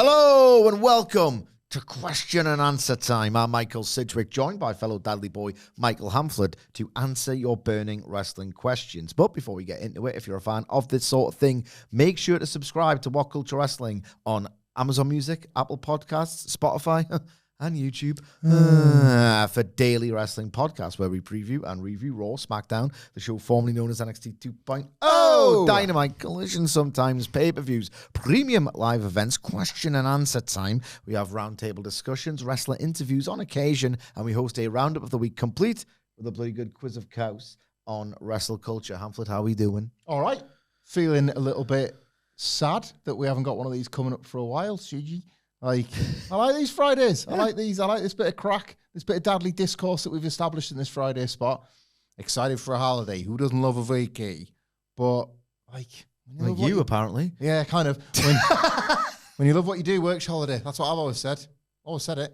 Hello and welcome to Question and Answer Time. I'm Michael Sidgwick, joined by fellow Dudley boy Michael Hamflett to answer your burning wrestling questions. But before we get into it, if you're a fan of this sort of thing, make sure to subscribe to WhatCulture Wrestling on Amazon Music, Apple Podcasts, Spotify, and YouTube for daily wrestling podcasts where we preview and review Raw, SmackDown, the show formerly known as NXT 2.0, Dynamite, Collision, sometimes pay-per-views, premium live events, question and answer time. We have roundtable discussions, wrestler interviews on occasion, and we host a roundup of the week complete with a bloody good quiz of chaos on WhatCulture. Hamflett, how are we doing? All right. Feeling a little bit sad that we haven't got one of these coming up for a while, Suji. I like these Fridays. Yeah. I like this bit of crack, this bit of Dadley discourse that we've established in this Friday spot. Excited for a holiday. Who doesn't love a vacay? But apparently. Yeah, kind of. When you love what you do, work's holiday. That's what I've always said. Always said it.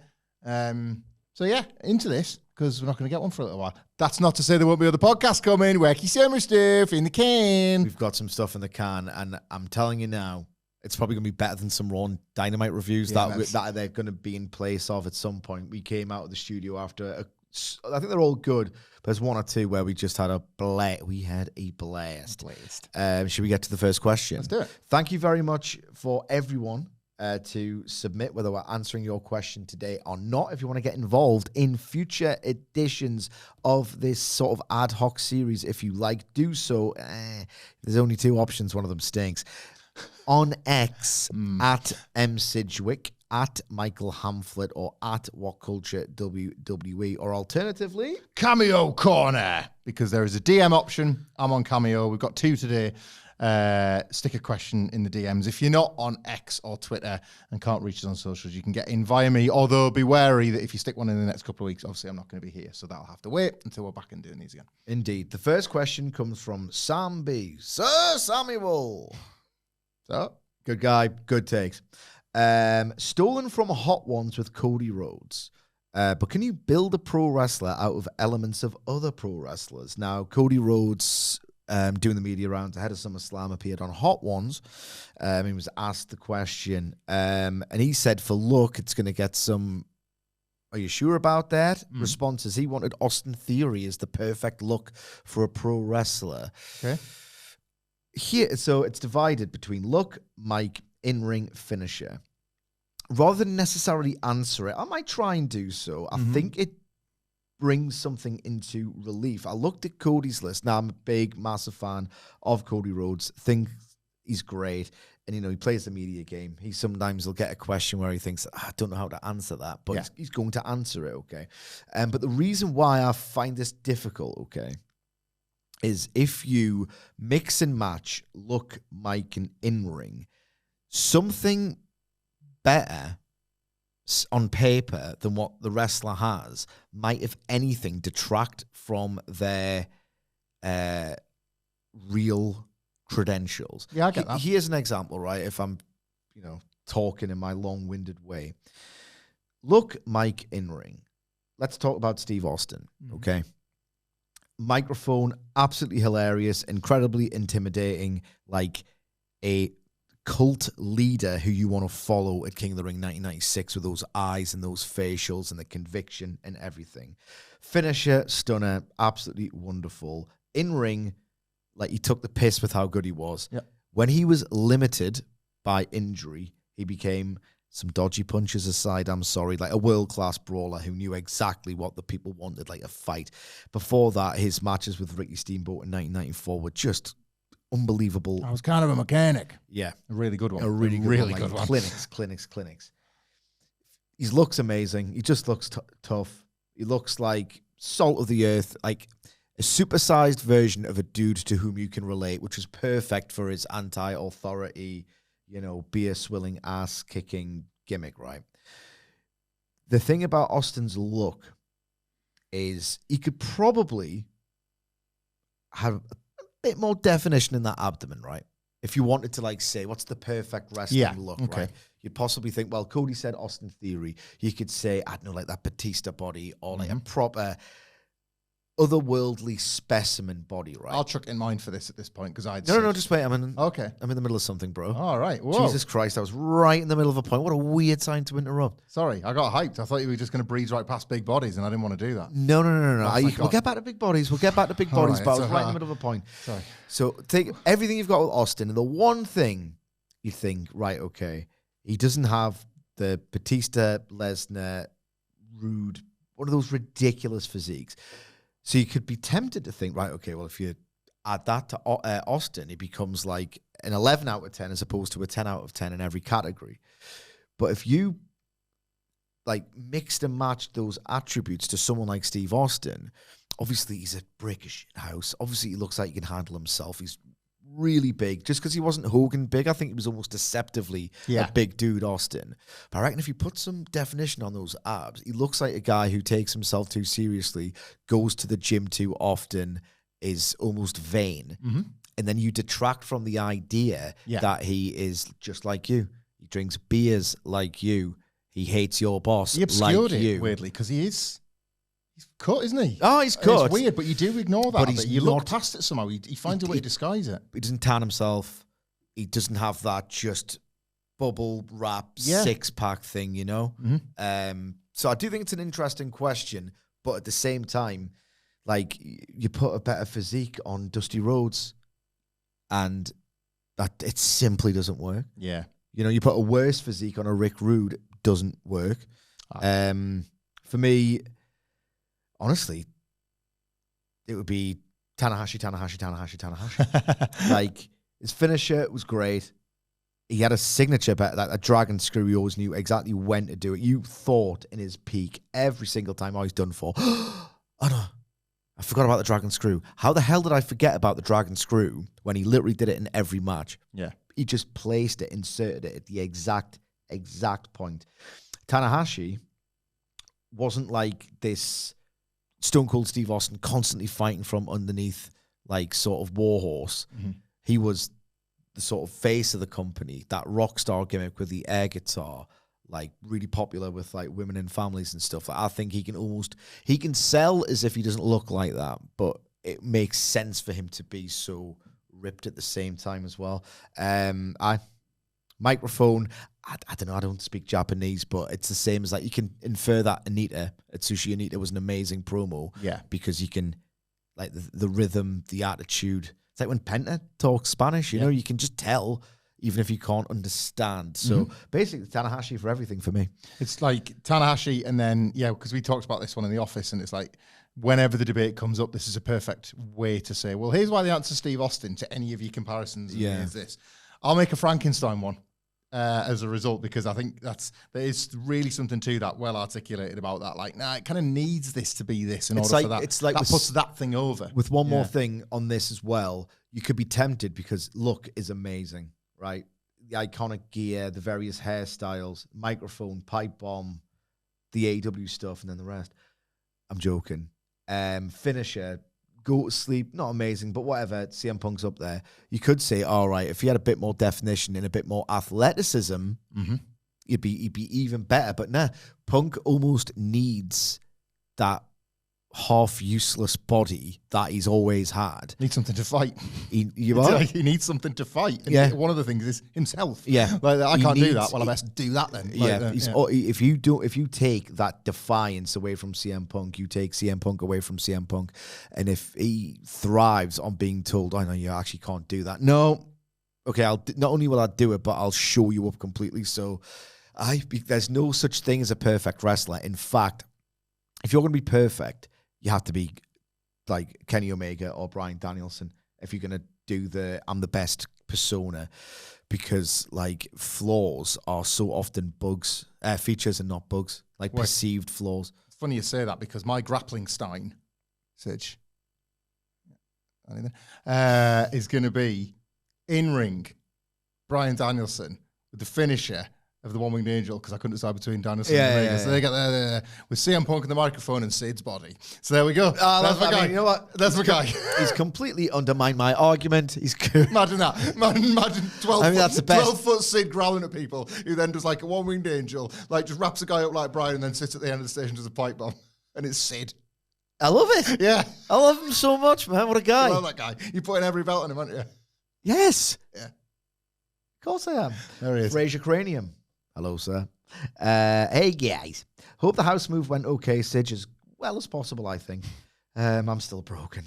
So yeah, into this, because we're not going to get one for a little while. That's not to say there won't be other podcasts coming. Wacky summer stuff in the can. We've got some stuff in the can, and I'm telling you now, it's probably going to be better than some Raw Dynamite reviews that they're going to be in place of at some point. We came out of the studio after, I think they're all good, but there's one or two where we just had a blast. We had a blast. Should we get to the first question? Let's do it. Thank you very much for everyone to submit, whether we're answering your question today or not. If you want to get involved in future editions of this sort of ad hoc series, if you like, do so. There's only two options. One of them stinks. On X, at msidgwick, at Michael Hamflett, or at WhatCulture WWE, or alternatively, Cameo Corner, because there is a DM option. I'm on Cameo. We've got two today. Stick a question in the DMs. If you're not on X or Twitter and can't reach us on socials, you can get in via me, although be wary that if you stick one in the next couple of weeks, obviously I'm not going to be here, so that'll have to wait until we're back and doing these again. Indeed. The first question comes from Sam B. Sir Samuel. So, good guy, good takes. Stolen from Hot Ones with Cody Rhodes. But can you build a pro wrestler out of elements of other pro wrestlers? Now, Cody Rhodes, doing the media rounds ahead of SummerSlam, appeared on Hot Ones. He was asked the question, and he said, for look, it's going to get some... Are you sure about that? Response is he wanted Austin Theory as the perfect look for a pro wrestler. Okay. Here, so it's divided between look, mic, in-ring, finisher. Rather than necessarily answer it, I might try and do so. I think it brings something into relief. I looked at Cody's list. Now, I'm a big, massive fan of Cody Rhodes. Think he's great. And, he plays the media game. Sometimes he'll get a question where he thinks, I don't know how to answer that. But he's going to answer it, okay? But the reason why I find this difficult, okay, is if you mix and match look, mic, and in-ring, something better on paper than what the wrestler has might, if anything, detract from their real credentials. Yeah, I get that. Here's an example, right? If I'm, talking in my long-winded way. Look, mic, in-ring. Let's talk about Steve Austin, okay? Microphone, absolutely hilarious, incredibly intimidating, like a cult leader who you want to follow at King of the Ring 1996 with those eyes and those facials and the conviction and everything. Finisher, stunner, absolutely wonderful. In ring, like he took the piss with how good he was. Yep. When he was limited by injury, he became, some dodgy punches aside, I'm sorry, like a world-class brawler who knew exactly what the people wanted, like a fight. Before that, his matches with Ricky Steamboat in 1994 were just unbelievable. I was kind of a mechanic. Yeah. A really good one. A really good one. Clinics. He looks amazing. He just looks tough. He looks like salt of the earth, like a supersized version of a dude to whom you can relate, which is perfect for his anti-authority, beer-swilling, ass-kicking gimmick, right? The thing about Austin's look is he could probably have a bit more definition in that abdomen, right? If you wanted to, say, what's the perfect wrestling look, right? You'd possibly think, well, Cody said Austin Theory. You could say, I don't know, like that Batista body or like a proper otherworldly specimen body, right? I'll chuck in mine for this at this point because No, just wait. I'm in the middle of something, bro. All right. Whoa. Jesus Christ, I was right in the middle of a point. What a weird time to interrupt. Sorry, I got hyped. I thought you were just going to breeze right past big bodies, and I didn't want to do that. No. We'll get back to big bodies. But I was right in the middle of a point. Sorry. So take everything you've got with Austin, and the one thing you think, right, okay, he doesn't have the Batista, Lesnar, Rude, one of those ridiculous physiques. So you could be tempted to think, right, okay, well, if you add that to Austin, it becomes like an 11 out of 10 as opposed to a 10 out of 10 in every category. But if you like mixed and matched those attributes to someone like Steve Austin, obviously he's a brick of shit house. Obviously he looks like he can handle himself. He's really big. Just because he wasn't Hogan big, I think he was almost deceptively a big dude, Austin. But I reckon if you put some definition on those abs, he looks like a guy who takes himself too seriously, goes to the gym too often, is almost vain. Mm-hmm. And then you detract from the idea that he is just like you. He drinks beers like you. He hates your boss he obscured like it, you. Weirdly, because he's cut, isn't he? Oh, he's cut. It's weird, but you do ignore that. But you look past it somehow. He finds a way to disguise it. He doesn't tan himself. He doesn't have that just bubble wrap 6-pack thing, you know? Mm-hmm. So I do think it's an interesting question, but at the same time, like, you put a better physique on Dusty Rhodes, and that it simply doesn't work. Yeah. You know, you put a worse physique on a Rick Rude, it doesn't work. For me, honestly, it would be Tanahashi. Like, his finisher was great. He had a signature, but that a dragon screw, he always knew exactly when to do it. You thought in his peak every single time, he's done for. Oh, no. I forgot about the dragon screw. How the hell did I forget about the dragon screw when he literally did it in every match? Yeah. He just placed it, inserted it at the exact point. Tanahashi wasn't like this Stone Cold Steve Austin constantly fighting from underneath, like, sort of warhorse. Mm-hmm. He was the sort of face of the company, that rock star gimmick with the air guitar, like, really popular with, like, women and families and stuff. Like, I think he can sell as if he doesn't look like that, but it makes sense for him to be so ripped at the same time as well. Microphone, I don't know, I don't speak Japanese, but it's the same as, like, you can infer that Atsushi Onita was an amazing promo. Yeah. Because you can, like, the rhythm, the attitude. It's like when Penta talks Spanish, you know, you can just tell, even if you can't understand. So basically, Tanahashi for everything for me. It's like Tanahashi, and then, because we talked about this one in the office, and it's like, whenever the debate comes up, this is a perfect way to say, well, here's why the answer Steve Austin to any of your comparisons is this. I'll make a Frankenstein one as a result, because I think there is really something to that, well articulated about that. Like, it kind of needs this to be this in order for that. It's like that puts that thing over. With one more thing on this as well, you could be tempted because look is amazing, right? The iconic gear, the various hairstyles, microphone, pipe bomb, the AEW stuff, and then the rest. I'm joking. Finisher, go to sleep, not amazing, but whatever, CM Punk's up there. You could say, all right, if he had a bit more definition and a bit more athleticism, he'd be even better. But nah, Punk almost needs that half useless body that he's always had. Needs something to fight. He needs something to fight. And one of the things is himself. Yeah, like, I can't do that. Well, I best do that then. If you take that defiance away from CM Punk, you take CM Punk away from CM Punk, and if he thrives on being told, "I know you actually can't do that," no, okay, not only will I do it, but I'll show you up completely. So, there's no such thing as a perfect wrestler. In fact, if you're going to be perfect, you have to be like Kenny Omega or Bryan Danielson if you're going to do the I'm the best persona, because, like, flaws are so often bugs, features and not bugs, like perceived flaws. It's funny you say that, because my grappling stein, Sidge, is going to be in ring Bryan Danielson with the finisher of the One-Winged Angel, because I couldn't decide between Danielson and Omega. So they got there with CM Punk and the microphone and Sid's body. So there we go. That's my guy. You know what? That's my guy. He's completely undermined my argument. He's good. Imagine that. Imagine 12-foot Sid growling at people, who then does like a One-Winged Angel, like just wraps a guy up like Brian and then sits at the end of the station, does a pipe bomb. And it's Sid. I love it. Yeah. I love him so much, man. What a guy. I love that guy. You put in every belt on him, aren't you? Yes. Yeah. Of course I am. There he is. Fraser Cranium. Hello, sir. Hey, guys. Hope the house move went okay, Sidge, as well as possible, I think. I'm still broken.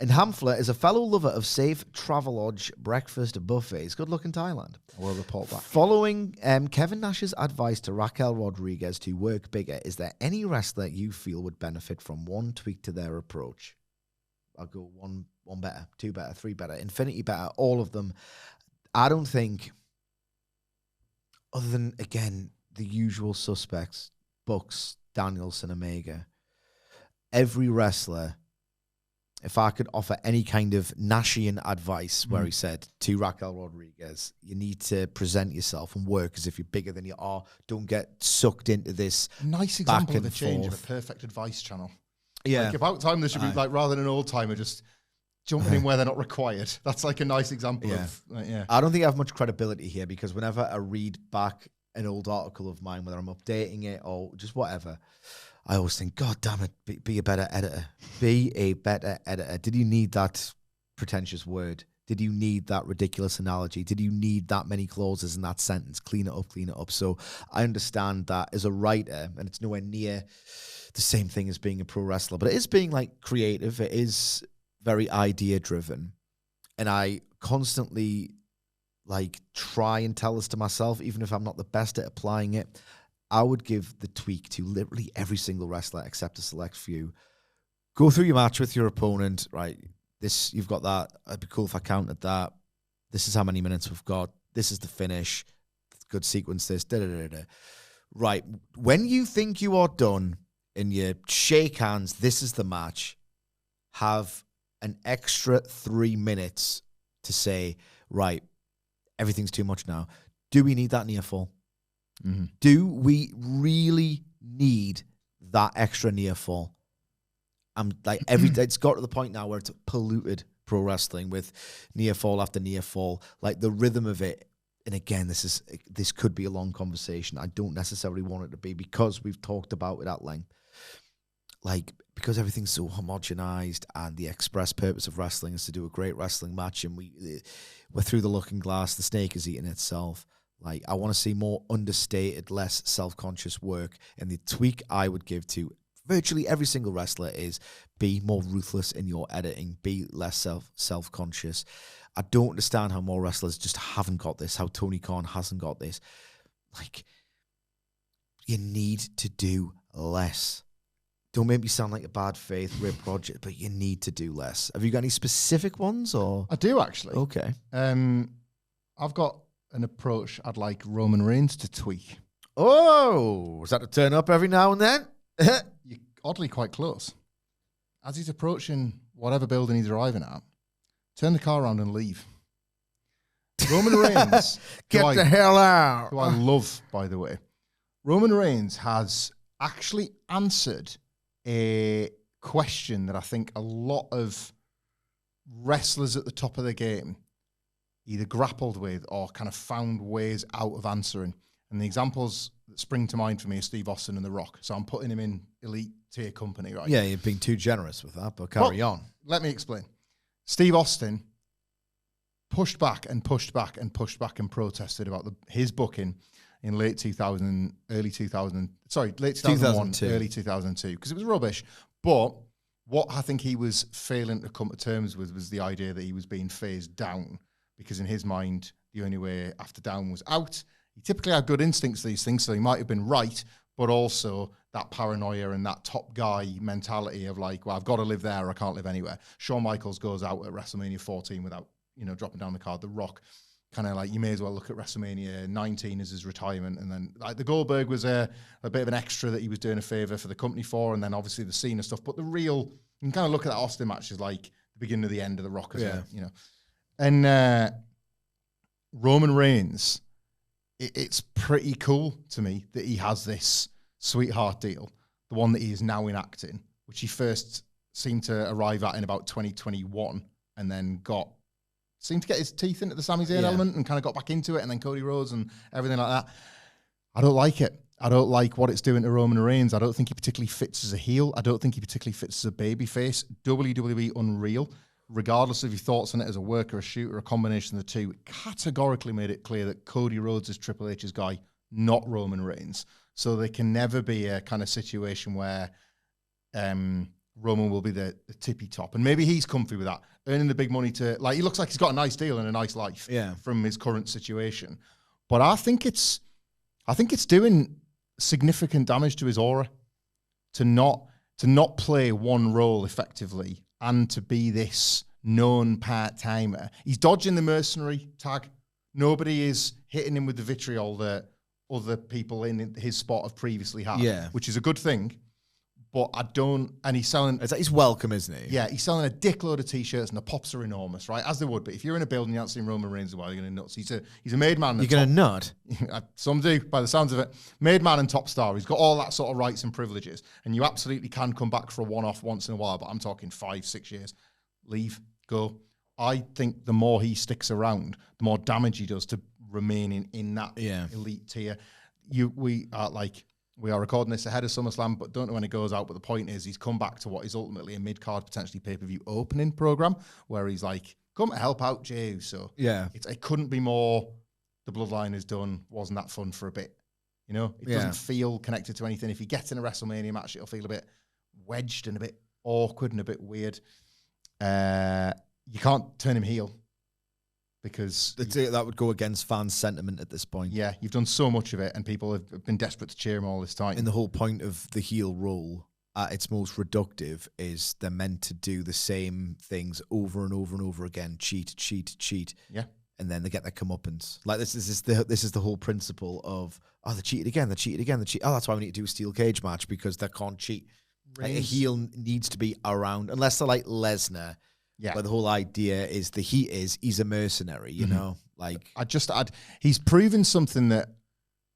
And Hamflett is a fellow lover of safe Travelodge breakfast buffets. Good luck in Thailand. I will report back. Following Kevin Nash's advice to Raquel Rodriguez to work bigger, is there any wrestler you feel would benefit from one tweak to their approach? I'll go one better, two better, three better, infinity better, all of them. I don't think, other than, again, the usual suspects, Bucks, Danielson, Omega, every wrestler, if I could offer any kind of Nashian advice where he said to Raquel Rodriguez, you need to present yourself and work as if you're bigger than you are. Don't get sucked into this. Nice example of a change of a perfect advice channel. Yeah. Like about time there should be, like, rather than an old timer just jumping in where they're not required. That's like a nice example of, I don't think I have much credibility here because whenever I read back an old article of mine, whether I'm updating it or just whatever, I always think, God damn it, be a better editor. Be a better editor. Did you need that pretentious word? Did you need that ridiculous analogy? Did you need that many clauses in that sentence? Clean it up, clean it up. So I understand that as a writer, and it's nowhere near the same thing as being a pro wrestler, but it is being like creative. It is very idea driven. And I constantly like try and tell this to myself, even if I'm not the best at applying it. I would give the tweak to literally every single wrestler except a select few. Go through your match with your opponent, right? This, you've got that. It'd be cool if I counted that. This is how many minutes we've got. This is the finish. Good sequence, this. Da-da-da-da. Right. When you think you are done and you shake hands, this is the match. Have an extra 3 minutes to say, right, everything's too much now. Do we need that near fall? Mm-hmm. Do we really need that extra near fall? I'm like it's got to the point now where it's polluted pro wrestling with near fall after near fall. Like the rhythm of it, and again, this could be a long conversation. I don't necessarily want it to be because we've talked about it at length. Like because everything's so homogenized, and the express purpose of wrestling is to do a great wrestling match, and we're through the looking glass. The snake is eating itself. Like, I want to see more understated, less self-conscious work. And the tweak I would give to virtually every single wrestler is be more ruthless in your editing, be less self-conscious. I don't understand how more wrestlers just haven't got this, how Tony Khan hasn't got this. Like, you need to do less. Don't make me sound like a bad faith rip project, but you need to do less. Have you got any specific ones? Or I do, actually. Okay. I've got an approach I'd like Roman Reigns to tweak. Oh, is that to turn up every now and then? You're oddly quite close. As he's approaching whatever building he's arriving at, turn the car around and leave. Roman Reigns. Get the hell out. Who I love, by the way. Roman Reigns has actually answered a question that I think a lot of wrestlers at the top of the game either grappled with or kind of found ways out of answering. And the examples that spring to mind for me are Steve Austin and The Rock. So I'm putting him in elite tier company, right? Yeah, you're being too generous with that, but carry on. Let me explain. Steve Austin pushed back and pushed back and pushed back and protested about his booking in late 2001, early 2002, because it was rubbish. But what I think he was failing to come to terms with was the idea that he was being phased down, because in his mind, the only way after down was out. He typically had good instincts for these things, so he might have been right, but also that paranoia and that top guy mentality of like, well, I've got to live there or I can't live anywhere. Shawn Michaels goes out at WrestleMania 14 without, dropping down the card. The Rock, kind of like, you may as well look at WrestleMania 19 as his retirement. And then like the Goldberg was a bit of an extra that he was doing a favor for the company for, and then obviously the Cena stuff. But the real, you can kind of look at that Austin match as like the beginning of the end of the Rock as well, And Roman Reigns, it's pretty cool to me that he has this sweetheart deal, the one that he is now enacting, which he first seemed to arrive at in about 2021, and then seemed to get his teeth into the Sami Zayn element and kind of got back into it, and then Cody Rhodes and everything like that. I don't like it. I don't like what it's doing to Roman Reigns. I don't think he particularly fits as a heel. I don't think he particularly fits as a babyface. WWE unreal. Regardless of your thoughts on it as a worker, a shooter, a combination of the two, categorically made it clear that Cody Rhodes is Triple H's guy, not Roman Reigns. So there can never be a kind of situation where Roman will be the tippy top. And maybe he's comfy with that, earning the big money to, like, he looks like he's got a nice deal and a nice life from his current situation. But I think it's doing significant damage to his aura to not play one role effectively and to be this known part-timer. He's dodging the mercenary tag. Nobody is hitting him with the vitriol that other people in his spot have previously had, which is a good thing. But I don't, and he's selling... He's welcome, isn't he? Yeah, he's selling a dickload of T-shirts and the pops are enormous, right? As they would, but if you're in a building, you haven't seen Roman Reigns in a while, you're going to nuts. He's a made man. You're going to nut? Some do, by the sounds of it. Made man and top star. He's got all that sort of rights and privileges. And you absolutely can come back for a one-off once in a while, but I'm talking 5-6 years. Leave, go. I think the more he sticks around, the more damage he does to remaining in that elite tier. We are recording this ahead of SummerSlam, but don't know when it goes out. But the point is, he's come back to what is ultimately a mid-card, potentially pay-per-view opening program, where he's like, come to help out Jey Uso. Yeah. It couldn't be more, the bloodline is done, wasn't that fun for a bit. You know, it doesn't feel connected to anything. If he gets in a WrestleMania match, it'll feel a bit wedged and a bit awkward and a bit weird. You can't turn him heel. Because that would go against fans' sentiment at this point. Yeah, you've done so much of it, and people have been desperate to cheer him all this time. And the whole point of the heel role, at its most reductive, is they're meant to do the same things over and over and over again. Cheat. Yeah. And then they get their comeuppance. Like this is the whole principle of, they cheated again. Oh, that's why we need to do a steel cage match, because they can't cheat. Like, a heel needs to be around, unless they're like Lesnar. Yeah, but the whole idea is he's a mercenary, you know. Like he's proven something that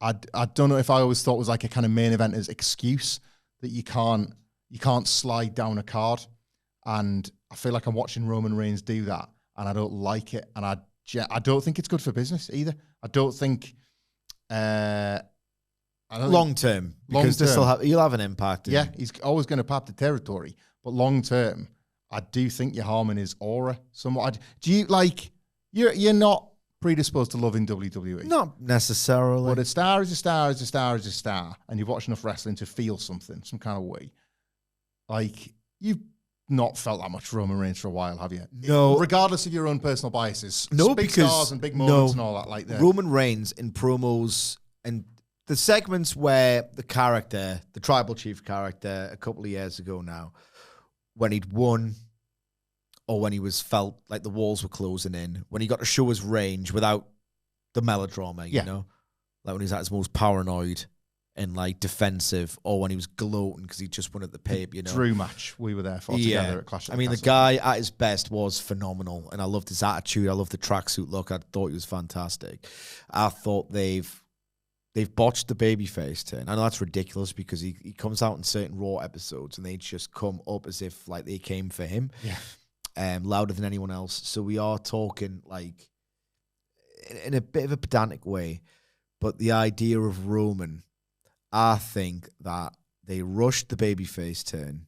I don't know if I always thought was like a kind of main eventer's excuse, that you can't slide down a card, and I feel like I'm watching Roman Reigns do that, and I don't like it, and I don't think it's good for business either. I don't think. Long term, because he'll have an impact. Yeah, he's always going to pop the territory, but long term, I do think you're harming his aura somewhat. Do you like? You're not predisposed to loving WWE. Not necessarily. But a star is a star is a star is a star, and you've watched enough wrestling to feel something, some kind of way. Like, you've not felt that much Roman Reigns for a while, have you? No. Regardless of your own personal biases. No, big because stars and big moments and all that. Like that. Roman Reigns in promos and the segments where the tribal chief character, a couple of years ago now, when he'd won, or when he was felt like the walls were closing in, when he got to show his range without the melodrama, you know? Like when he was at his most paranoid and like defensive, or when he was gloating because he just won at the pape, you know? Drew match we were there for together at Clash of the Castle. The guy at his best was phenomenal, and I loved his attitude. I loved the tracksuit look. I thought he was fantastic. I thought they've botched the babyface turn. I know that's ridiculous because he comes out in certain Raw episodes and they just come up as if like they came for him. Yeah. Louder than anyone else. So we are talking like in a bit of a pedantic way, but the idea of Roman, I think that they rushed the babyface turn.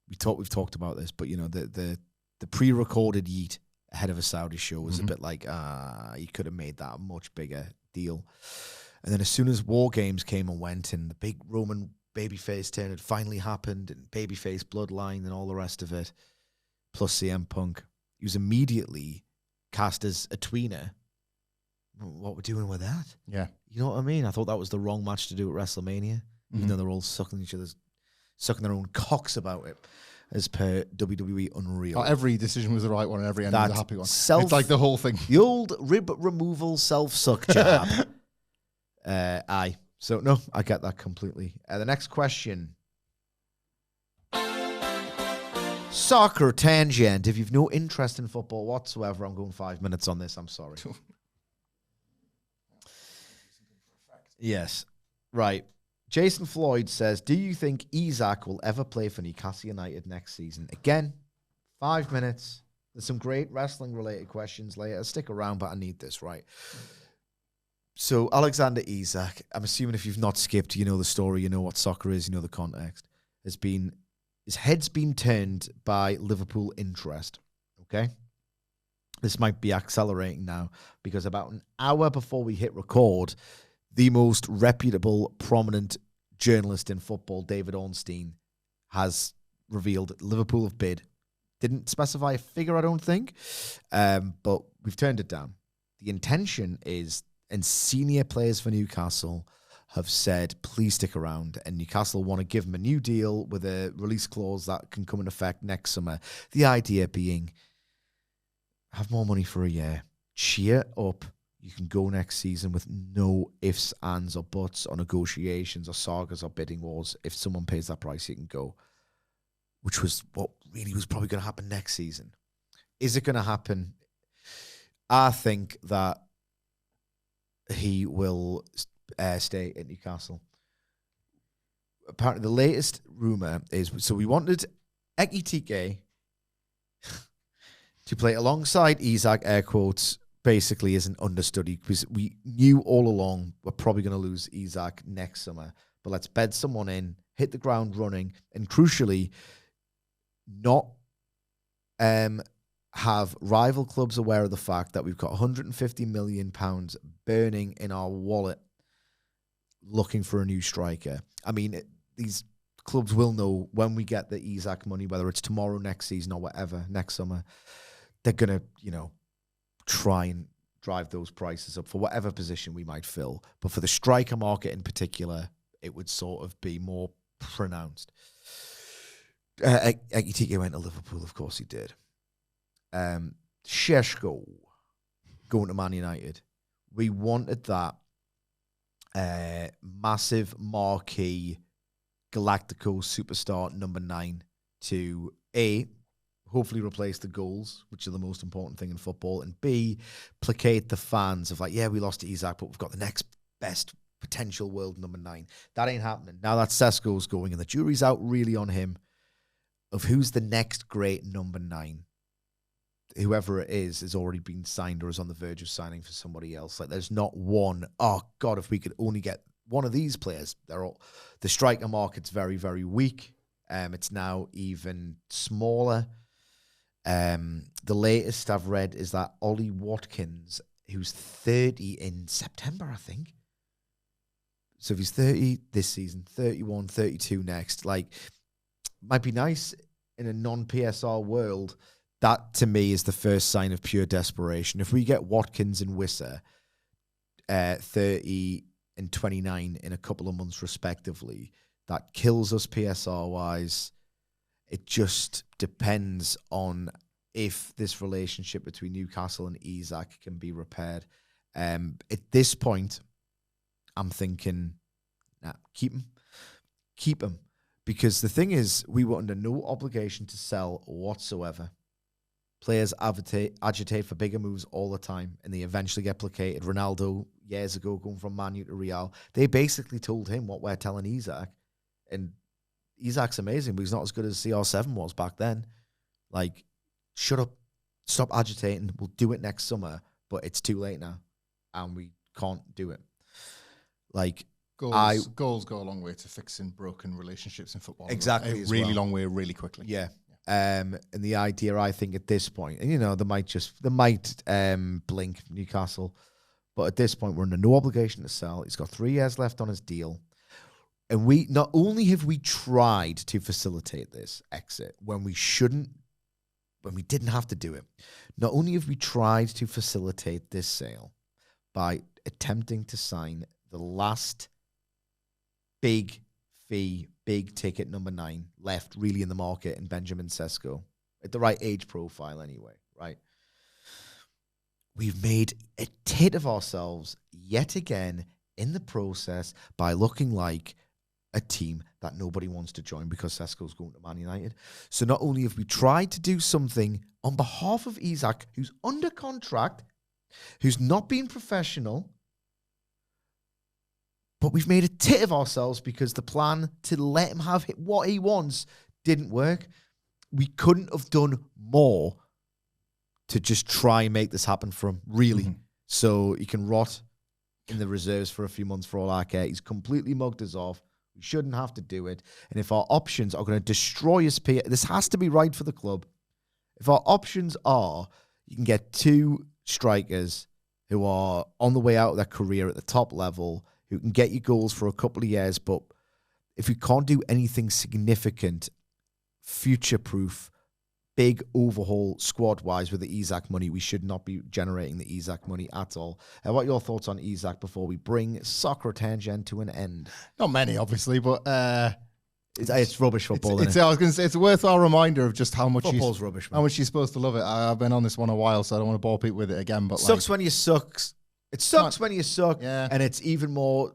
We've talked about this, but you know, the pre-recorded yeet ahead of a Saudi show was a bit like, you could have made that a much bigger deal. And then as soon as War Games came and went, and the big Roman babyface turn had finally happened, and babyface bloodline and all the rest of it, plus CM Punk, he was immediately cast as a tweener. What we're doing with that? Yeah. You know what I mean? I thought that was the wrong match to do at WrestleMania, even though they're all sucking their own cocks about it, as per WWE Unreal. Every decision was the right one and every ending was a happy one. It's like the whole thing. The old rib removal self-suck jab. Aye. So, no, I get that completely. The next question. Soccer tangent. If you've no interest in football whatsoever, I'm going 5 minutes on this. I'm sorry. Yes. Right. Jason Floyd says, do you think Isak will ever play for Newcastle United next season? Again, 5 minutes. There's some great wrestling-related questions later. Stick around, but I need this, right? So Alexander Isak, I'm assuming if you've not skipped, you know the story, you know what soccer is, you know the context. His head's been turned by Liverpool interest. Okay? This might be accelerating now because about an hour before we hit record, the most reputable, prominent journalist in football, David Ornstein, has revealed Liverpool have bid. Didn't specify a figure, I don't think, but we've turned it down. The intention is, and senior players for Newcastle have said, please stick around, and Newcastle want to give him a new deal with a release clause that can come in effect next summer. The idea being, have more money for a year, cheer up. You can go next season with no ifs, ands, or buts, or negotiations, or sagas, or bidding wars. If someone pays that price, you can go. Which was what really was probably going to happen next season. Is it going to happen? I think that he will stay at Newcastle. Apparently, the latest rumor is, so we wanted Ekitike to play alongside Isak, air quotes, basically as an understudy, because we knew all along we're probably going to lose Isak next summer. But let's bed someone in, hit the ground running, and crucially, not have rival clubs aware of the fact that we've got £150 million burning in our wallet looking for a new striker. I mean, these clubs will know when we get the Isak money, whether it's tomorrow, next season, or whatever, next summer, they're going to, try and drive those prices up for whatever position we might fill. But for the striker market in particular, it would sort of be more pronounced. Ekitike went to Liverpool, of course he did. Šeško going to Man United. We wanted that massive marquee Galactico superstar number 9 to A, hopefully replace the goals, which are the most important thing in football, and B, placate the fans of like, yeah, we lost to Isak, but we've got the next best potential world number 9. That ain't happening. Now that Šeško's going and the jury's out really on him of who's the next great number 9. Whoever it is has already been signed or is on the verge of signing for somebody else. Like, there's not one, oh God, if we could only get one of these players. The striker market's very, very weak. It's now even smaller. The latest I've read is that Ollie Watkins, who's 30 in September, I think. So if he's 30 this season, 31, 32 next, like, might be nice in a non-PSR world. That, to me, is the first sign of pure desperation. If we get Watkins and Wissa, 30 and 29 in a couple of months respectively, that kills us PSR-wise. It just depends on if this relationship between Newcastle and Isak can be repaired. At this point, I'm thinking, nah, keep him. Keep him. Because the thing is, we were under no obligation to sell whatsoever. Players agitate for bigger moves all the time, and they eventually get placated. Ronaldo, years ago, going from Man U to Real, they basically told him what we're telling Isak. And Isak's amazing, but he's not as good as CR7 was back then. Like, shut up, stop agitating, we'll do it next summer, but it's too late now, and we can't do it. Like, goals go a long way to fixing broken relationships in football. Exactly. A really long way, really quickly. Yeah. And the idea, I think, at this point, and they might blink Newcastle, but at this point, we're under no obligation to sell. He's got 3 years left on his deal. And we not only have we tried to facilitate this exit when we didn't have to do it, not only have we tried to facilitate this sale by attempting to sign the last big fee, big ticket number 9 left really in the market in Benjamin Šeško, at the right age profile anyway, right? We've made a tit of ourselves yet again in the process by looking like a team that nobody wants to join because Šeško's going to Man United. So not only have we tried to do something on behalf of Isak, who's under contract, who's not being professional, but we've made a tit of ourselves because the plan to let him have what he wants didn't work. We couldn't have done more to just try and make this happen for him, really. Mm-hmm. So he can rot in the reserves for a few months for all I care. He's completely mugged us off. We shouldn't have to do it. And if our options are going to destroy his peer, this has to be right for the club. If our options are, you can get 2 strikers who are on the way out of their career at the top level, who can get you goals for a couple of years, but if we can't do anything significant, future-proof, big overhaul squad-wise with the Isak money, we should not be generating the Isak money at all. What are your thoughts on Isak before we bring soccer tangent to an end? Not many, obviously, but it's rubbish football. I was going to say it's a worthwhile reminder of just how much football's rubbish. Man. How much you're supposed to love it. I've been on this one a while, so I don't want to bore people with it again. But sucks when you suck. It sucks when you suck, yeah. And it's even more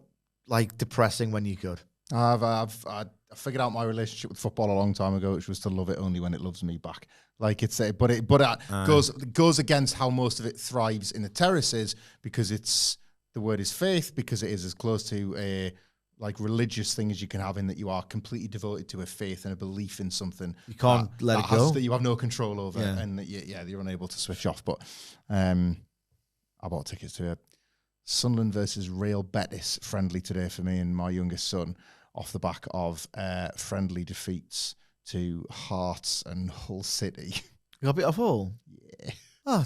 like depressing when you're good. I figured out my relationship with football a long time ago, which was to love it only when it loves me back. Like it's it goes against how most of it thrives in the terraces, because the word is faith, because it is as close to a like religious thing as you can have, in that you are completely devoted to a faith and a belief in something. You can't let it go. That you have no control over, and that you're unable to switch off. But I bought tickets to a Sunderland versus Real Betis friendly today for me and my youngest son, off the back of friendly defeats to Hearts and Hull City. You got a bit of Hull? Yeah. Oh,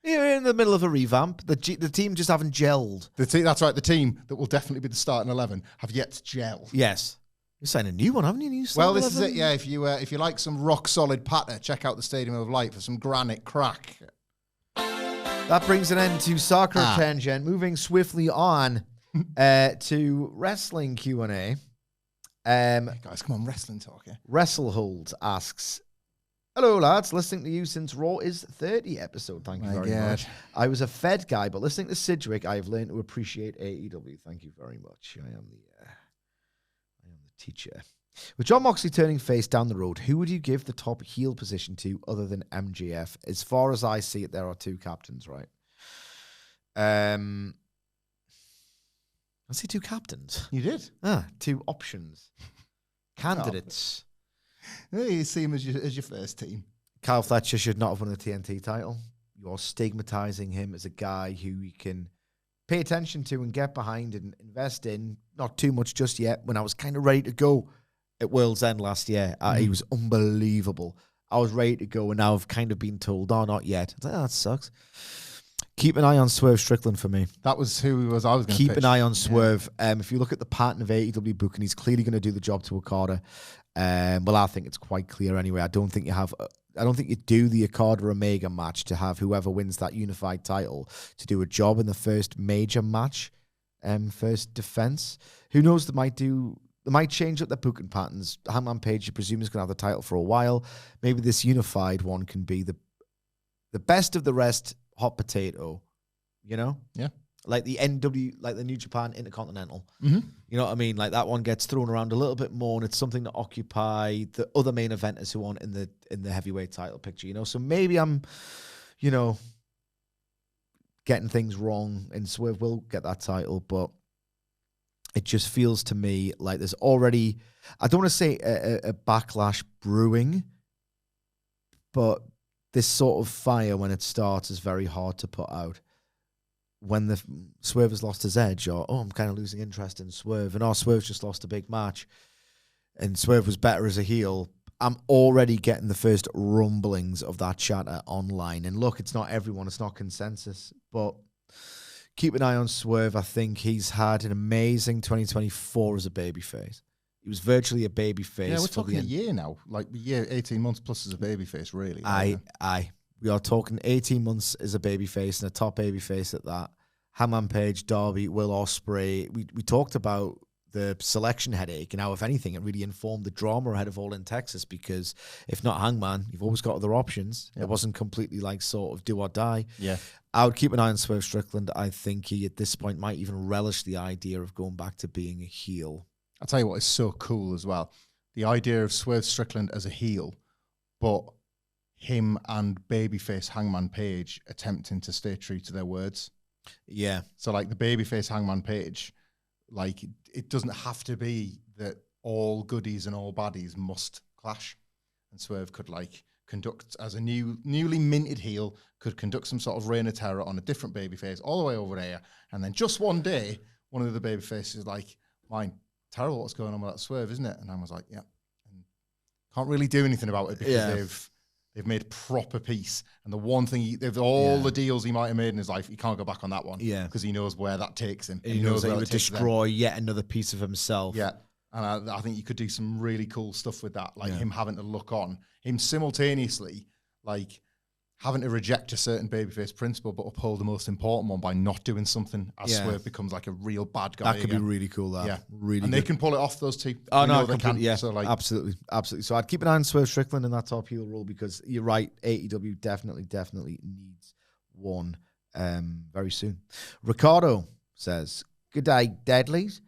you're in the middle of a revamp. The team just haven't gelled. That's right. The team that will definitely be the starting 11 have yet to gel. Yes. You're saying a new one, haven't you? Well, this is it. Yeah, if you like some rock solid patter, check out the Stadium of Light for some granite crack. That brings an end to soccer tangent. Moving swiftly on to wrestling Q&A. Guys, come on, wrestling talk. Yeah? WrestleHolds asks, hello, lads. Listening to you since Raw is 30 episode. Thank you very much. I was a Fed guy, but listening to Sidgwick, I have learned to appreciate AEW. Thank you very much. I am the teacher. With Jon Moxley turning face down the road, who would you give the top heel position to other than MJF? As far as I see it, there are 2 captains, right? I see 2 captains. You did? 2 options. Candidates. You see him as your first team. Kyle Fletcher should not have won the TNT title. You're stigmatizing him as a guy who you can pay attention to and get behind and invest in. Not too much just yet. When I was kind of ready to go at World's End last year, he was unbelievable. I was ready to go, and now I've kind of been told, not yet. I was like, that sucks. Keep an eye on Swerve Strickland for me. That was who he was. I was going to keep an eye on Swerve. Yeah. If you look at the pattern of AEW booking, he's clearly going to do the job to Okada. Well, I think it's quite clear anyway. I don't think you do the Okada Omega match to have whoever wins that unified title to do a job in the first major match, first defense. Who knows? They might change up their booking patterns. Hangman Page, you presume, is going to have the title for a while. Maybe this unified one can be the best of the rest. Hot potato, Yeah. Like the like the New Japan Intercontinental. Mm-hmm. You know what I mean? Like that one gets thrown around a little bit more, and it's something to occupy the other main eventers who aren't in the heavyweight title picture. So maybe I'm, getting things wrong, and Swerve will get that title, but it just feels to me like there's already, I don't want to say a backlash brewing, but this sort of fire, when it starts, is very hard to put out. When the Swerve has lost his edge, or, I'm kind of losing interest in Swerve, and Swerve's just lost a big match, and Swerve was better as a heel, I'm already getting the first rumblings of that chatter online. And look, it's not everyone, it's not consensus, but keep an eye on Swerve. I think he's had an amazing 2024 as a babyface. He was virtually a babyface. Yeah, we're talking a year now. Like a year, 18 months plus as a babyface, really. We are talking 18 months as a babyface, and a top babyface at that. Hangman Page, Darby, Will Ospreay. We talked about the selection headache, and how, if anything, it really informed the drama ahead of All in Texas, because if not Hangman, you've always got other options. It wasn't completely like sort of do or die. Yeah. I would keep an eye on Swerve Strickland. I think he, at this point, might even relish the idea of going back to being a heel. I'll tell you what is so cool as well. The idea of Swerve Strickland as a heel, but him and babyface Hangman Page attempting to stay true to their words. Yeah. So like the babyface Hangman Page, like it doesn't have to be that all goodies and all baddies must clash. And Swerve could like conduct as a newly minted heel, could conduct some sort of reign of terror on a different babyface all the way over there. And then just one day, one of the babyfaces is like, "Mine, terrible what's going on with that swerve, isn't it?" And I was like, "Yeah." And can't really do anything about it because they've made proper peace. And the one thing, the deals he might have made in his life, he can't go back on that one. Yeah. Because he knows where that takes him. He knows that he would destroy yet another piece of himself. Yeah. And I think you could do some really cool stuff with that. Like him having to look on, him simultaneously, like having to reject a certain babyface principle, but uphold the most important one by not doing something as Swerve becomes like a real bad guy. That could be really cool, that. Yeah. Really and good. they can pull it off, those two. Oh, no, they can. Yeah, so, like, absolutely. So I'd keep an eye on Swerve Strickland in that top heel role because you're right, AEW definitely needs one very soon. Ricardo says, "Good day, Deadlies.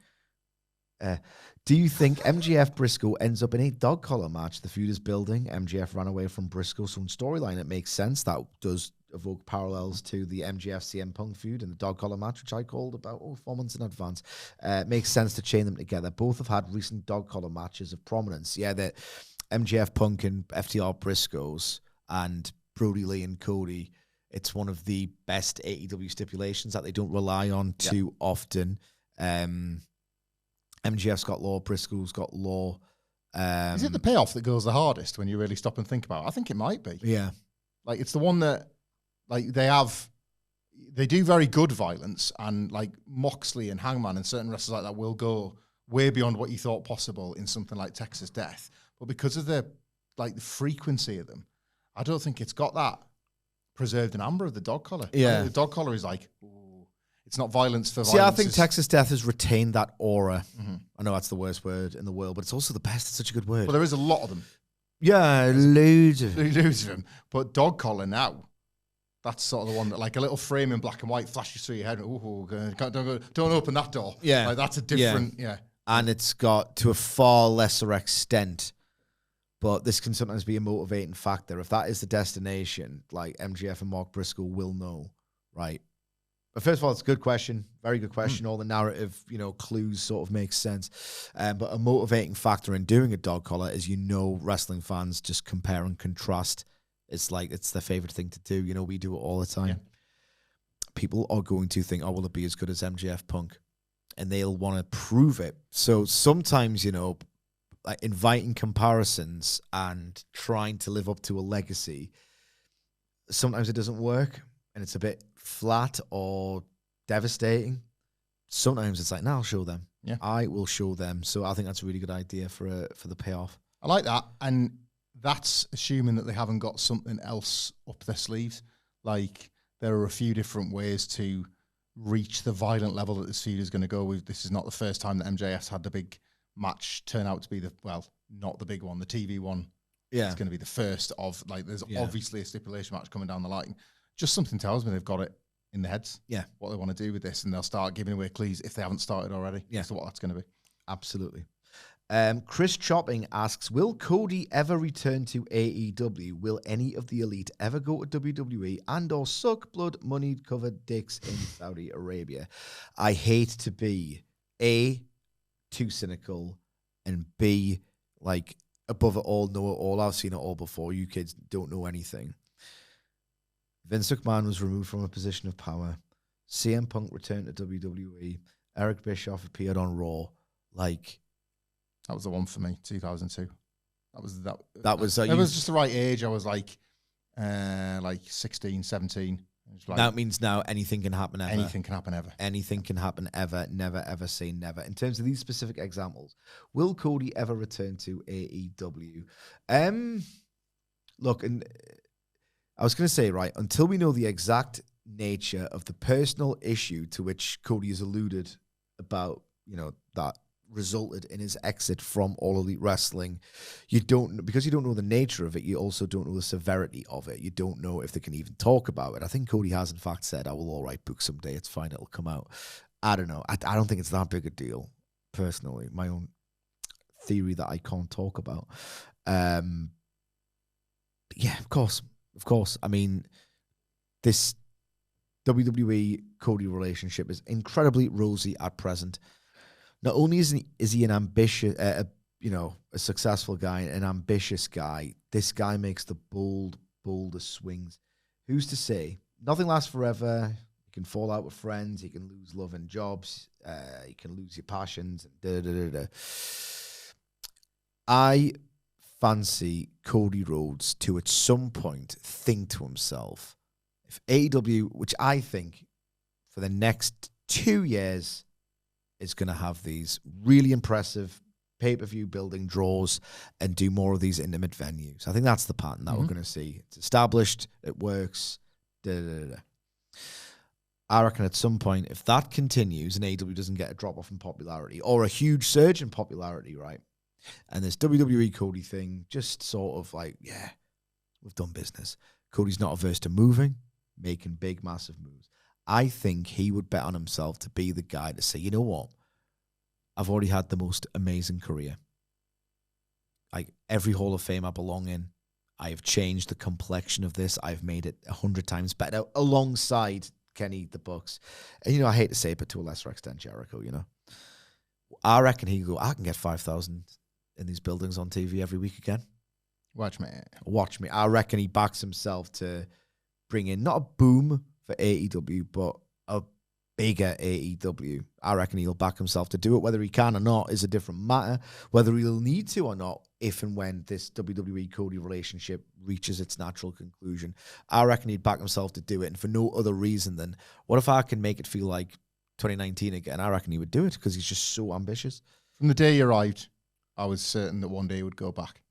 Do you think MJF Briscoe ends up in a dog collar match? The feud is building. MJF ran away from Briscoe, so in storyline it makes sense. That does evoke parallels to the MJF CM Punk feud and the dog collar match, which I called about 4 months in advance. It makes sense to chain them together. Both have had recent dog collar matches of prominence. Yeah, the MJF Punk and FTR Briscoes and Brody Lee and Cody. It's one of the best AEW stipulations that they don't rely on too often. MJF's got law, Briscoe's got law. Is it the payoff that goes the hardest when you really stop and think about it? I think it might be. Yeah. Like, it's the one that, like, they do very good violence, and, like, Moxley and Hangman and certain wrestlers like that will go way beyond what you thought possible in something like Texas Death. But because of the frequency of them, I don't think it's got that preserved in amber of the dog collar. Yeah. The dog collar is like, ooh, it's not violence for violence. See, I think Texas Death has retained that aura. Mm-hmm. I know that's the worst word in the world, but it's also the best. It's such a good word. But there is a lot of them. Yeah, loads of them. But dog collar now, that's sort of the one that, like, a little frame in black and white flashes through your head. Ooh, don't open that door. Yeah. Like, that's a different, And it's got, to a far lesser extent, but this can sometimes be a motivating factor. If that is the destination, like MJF and Mark Briscoe will know, right? But first of all, it's a good question. Very good question. All the narrative, clues sort of make sense. But a motivating factor in doing a dog collar is, wrestling fans just compare and contrast. It's like, it's their favorite thing to do. We do it all the time. Yeah. People are going to think, oh, will it be as good as MJF Punk? And they'll want to prove it. So sometimes, like inviting comparisons and trying to live up to a legacy, sometimes it doesn't work and it's a bit flat or devastating. Sometimes it's like, no, I'll show them. Yeah, I will show them. So I think that's a really good idea for the payoff. I like that. And that's assuming that they haven't got something else up their sleeves. Like, there are a few different ways to reach the violent level that this feud is going to go with. This is not the first time that MJF's had the big match turn out to be not the big one, the TV one. Yeah. It's going to be the first of, like, there's obviously a stipulation match coming down the line. Just something tells me they've got it in their heads. Yeah. What they want to do with this, and they'll start giving away clues if they haven't started already. Yeah. As to what that's going to be. Absolutely. Chris Chopping asks, will Cody ever return to AEW? Will any of the elite ever go to WWE and or suck blood money covered dicks in Saudi Arabia? I hate to be A, too cynical, and B, like, above it all, know it all. I've seen it all before. You kids don't know anything. Vince McMahon was removed from a position of power. CM Punk returned to WWE. Eric Bischoff appeared on Raw. Like, that was the one for me, 2002. That was it was just the right age. I was like 16, 17. Like, that means now anything can happen ever. Anything can happen ever. Anything can happen ever. Never, ever say never. In terms of these specific examples, will Cody ever return to AEW? Look, and I was going to say, right, until we know the exact nature of the personal issue to which Cody has alluded about, that resulted in his exit from All Elite Wrestling, because you don't know the nature of it, you also don't know the severity of it. You don't know if they can even talk about it. I think Cody has in fact said, I will all right book someday, it's fine, it'll come out. I don't know. I don't think it's that big a deal, personally. My own theory that I can't talk about. Yeah, of course. I mean, this WWE Cody relationship is incredibly rosy at present. Not only is he an ambitious, a successful guy, an ambitious guy. This guy makes the bolder swings. Who's to say? Nothing lasts forever. You can fall out with friends. You can lose love and jobs. You can lose your passions. I fancy Cody Rhodes to at some point think to himself, if AEW, which I think for the next 2 years is going to have these really impressive pay-per-view building draws and do more of these intimate venues. I think that's the pattern that we're going to see. It's established. It works. I reckon at some point, if that continues and AEW doesn't get a drop-off in popularity or a huge surge in popularity, right, and this WWE Cody thing just sort of like, yeah, we've done business. Cody's not averse to moving, making big, massive moves. I think he would bet on himself to be the guy to say, you know what? I've already had the most amazing career. Like every Hall of Fame I belong in, I have changed the complexion of this. I've made it 100 times better alongside Kenny the Bucks. And, I hate to say it, but to a lesser extent, Jericho, I reckon he go, I can get 5,000 in these buildings on TV every week again. Watch me. I reckon he backs himself to bring in not a boom for AEW, but a bigger AEW. I reckon he'll back himself to do it. Whether he can or not is a different matter. Whether he'll need to or not, if and when this WWE Cody relationship reaches its natural conclusion, I reckon he'd back himself to do it. And for no other reason than, what if I can make it feel like 2019 again? I reckon he would do it because he's just so ambitious. From the day he arrived, I was certain that one day he would go back.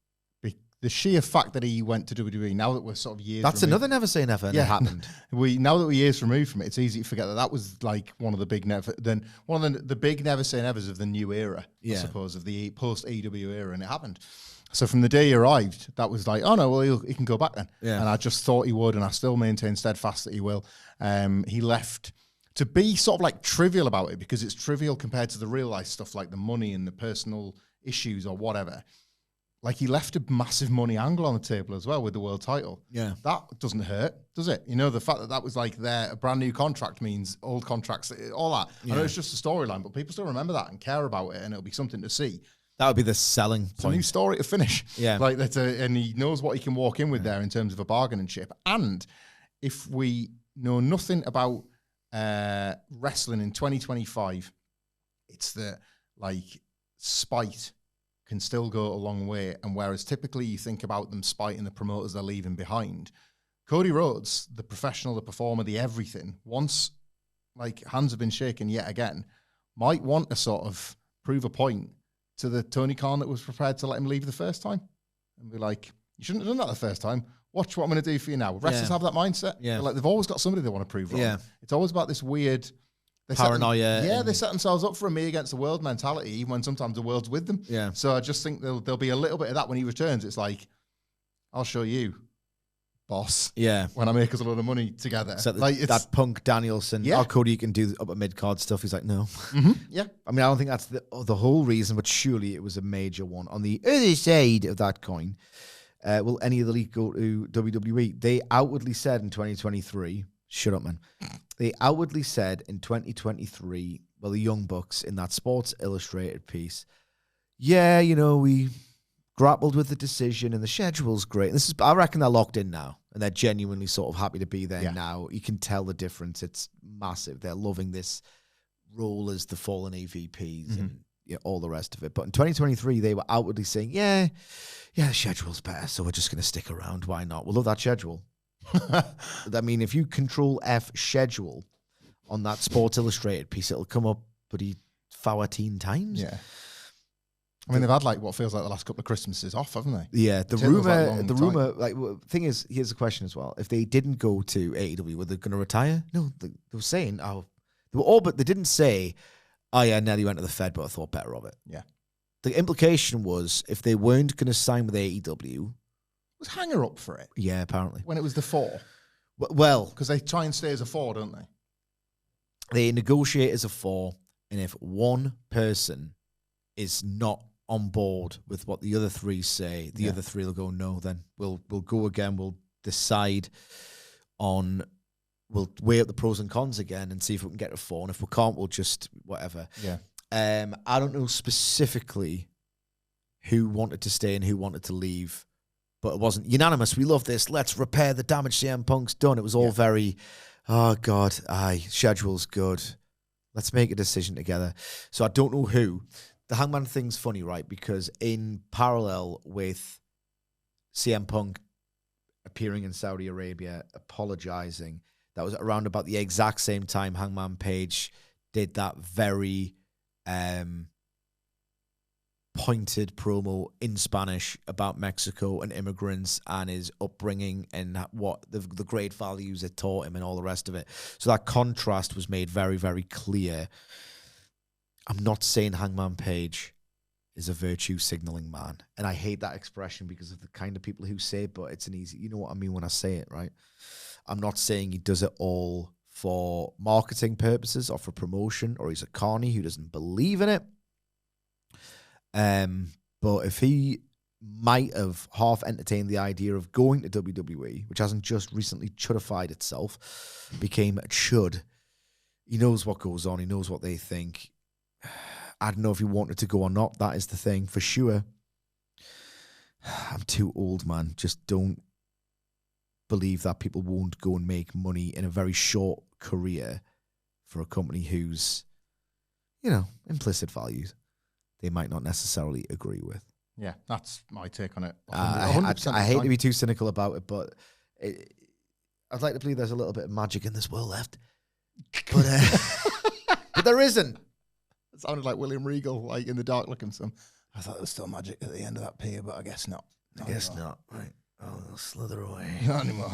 The sheer fact that he went to WWE, now that we're sort of years That's removed. Another never say never, and it happened. Now that we're years removed from it, it's easy to forget that was like one of the big the big never say nevers of the new era, I suppose, of the post AEW era, and it happened. So from the day he arrived, that was like, oh no, well he can go back then. Yeah. And I just thought he would, and I still maintain steadfast that he will. He left to be sort of like trivial about it because it's trivial compared to the real life stuff like the money and the personal issues or whatever. Like he left a massive money angle on the table as well with the world title. Yeah. That doesn't hurt, does it? The fact that was like a brand new contract means old contracts, all that. Yeah. I know it's just a storyline, but people still remember that and care about it, and it'll be something to see. That would be the selling point. It's a new story to finish. Yeah. Like that, and he knows what he can walk in with there in terms of a bargaining chip. And if we know nothing about wrestling in 2025, it's that like spite can still go a long way. And whereas typically you think about them spiting the promoters they're leaving behind, Cody Rhodes, the professional, the performer, the everything, once like hands have been shaken yet again, might want to sort of prove a point to the Tony Khan that was prepared to let him leave the first time and be like, you shouldn't have done that the first time. Watch what I'm going to do for you now. Wrestlers have that mindset. Yeah. Like they've always got somebody they want to prove wrong. Yeah. It's always about this weird paranoia. They set themselves up for a me against the world mentality, even when sometimes the world's with them. Yeah. So I just think there'll be a little bit of that when he returns. It's like, I'll show you, boss. Yeah. When I make us a lot of money together. So like that Punk Danielson, Cody, you can do the upper mid-card stuff. He's like, no. Mm-hmm. Yeah. I mean, I don't think that's the whole reason, but surely it was a major one. On the other side of that coin, will any of the league go to WWE? They outwardly said in 2023, shut up, man. They outwardly said in 2023, well, the Young Bucks in that Sports Illustrated piece, we grappled with the decision and the schedule's great. I reckon they're locked in now and they're genuinely sort of happy to be there now. You can tell the difference. It's massive. They're loving this role as the fallen AVPs and all the rest of it. But in 2023, they were outwardly saying, the schedule's better, so we're just going to stick around. Why not? We'll love that schedule. I mean, if you control F schedule on that Sports Illustrated piece, it'll come up pretty 14 times. Yeah. I mean, they've had like what feels like the last couple of Christmases off, haven't they? Yeah. The rumor, thing is, here's the question as well. If they didn't go to AEW, were they going to retire? No, they were saying, they were all, but they didn't say, Nelly went to the Fed, but I thought better of it. Yeah. The implication was if they weren't going to sign with AEW, was Hanger up for it? Yeah, apparently. When it was the 4. Well, because they try and stay as a 4, don't they? They negotiate as a 4, and if one person is not on board with what the other 3 say, the other 3 will go, no, then we'll go again. We'll decide on, we'll weigh up the pros and cons again and see if we can get a 4. And if we can't, we'll just whatever. Yeah. I don't know specifically who wanted to stay and who wanted to leave, but it wasn't unanimous. We love this. Let's repair the damage CM Punk's done. It was all very, oh God, schedule's good. Let's make a decision together. So I don't know who. The Hangman thing's funny, right? Because in parallel with CM Punk appearing in Saudi Arabia, apologizing, that was around about the exact same time Hangman Page did that very pointed promo in Spanish about Mexico and immigrants and his upbringing and what the great values it taught him and all the rest of it. So that contrast was made very, very clear. I'm not saying Hangman Page is a virtue signaling man. And I hate that expression because of the kind of people who say it, but it's an easy, you know what I mean when I say it, right? I'm not saying he does it all for marketing purposes or for promotion, or he's a carny who doesn't believe in it. But if he might have half entertained the idea of going to WWE, which hasn't just recently chudified itself, became a chud, he knows what goes on, he knows what they think. I don't know if he wanted to go or not. That is the thing, for sure. I'm too old, man. Just don't believe that people won't go and make money in a very short career for a company whose, implicit values they might not necessarily agree with. Yeah, that's my take on it. I hate to be too cynical about it, but I'd like to believe there's a little bit of magic in this world left. But there isn't. It sounded like William Regal, like in The Dark Looking Some. I thought there was still magic at the end of that pier, but I guess not. I guess not. Right. I'll slither away. Not anymore.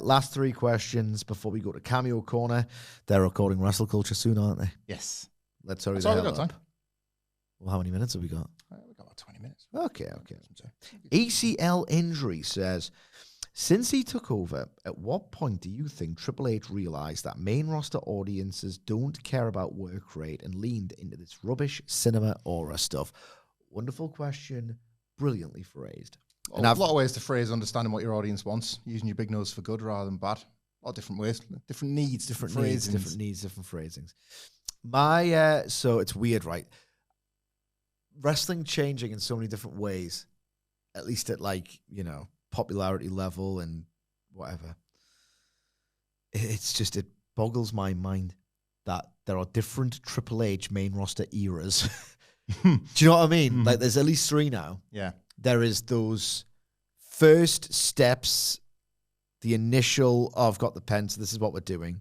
Last three questions before we go to Cameo Corner. They're recording WrestleCulture soon, aren't they? Yes. Let's hurry That's the all hell we've got up. time. Well, how many minutes have we got? We've got about 20 minutes. Okay. ACL injury says, since he took over, at what point do you think Triple H realized that main roster audiences don't care about work rate and leaned into this rubbish cinema aura stuff? Wonderful question, brilliantly phrased. A lot of ways to phrase understanding what your audience wants, using your big nose for good rather than bad. A lot of different ways, different needs, different phrasings. So it's weird, right? Wrestling changing in so many different ways, at least at popularity level and whatever. It boggles my mind that there are different Triple H main roster eras. Do you know what I mean? Mm-hmm. Like there's at least three now. Yeah. There is those first steps, the initial, I've got the pen, so this is what we're doing.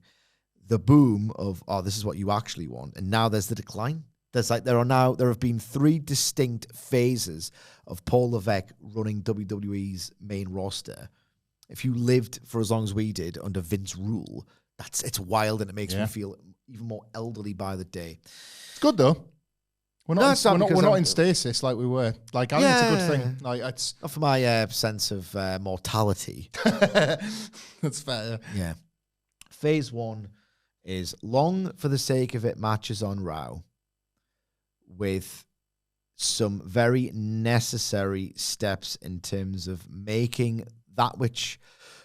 The boom of, this is what you actually want. And now there's the decline. There have been three distinct phases of Paul Levesque running WWE's main roster. If you lived for as long as we did under Vince rule, it's wild, and it makes me feel even more elderly by the day. It's good though. We're not in stasis like we were. Like I think it's a good thing. Like it's not for my sense of mortality. That's fair. Yeah. Phase one is long for the sake of it matches on Raw, with some very necessary steps in terms of making that which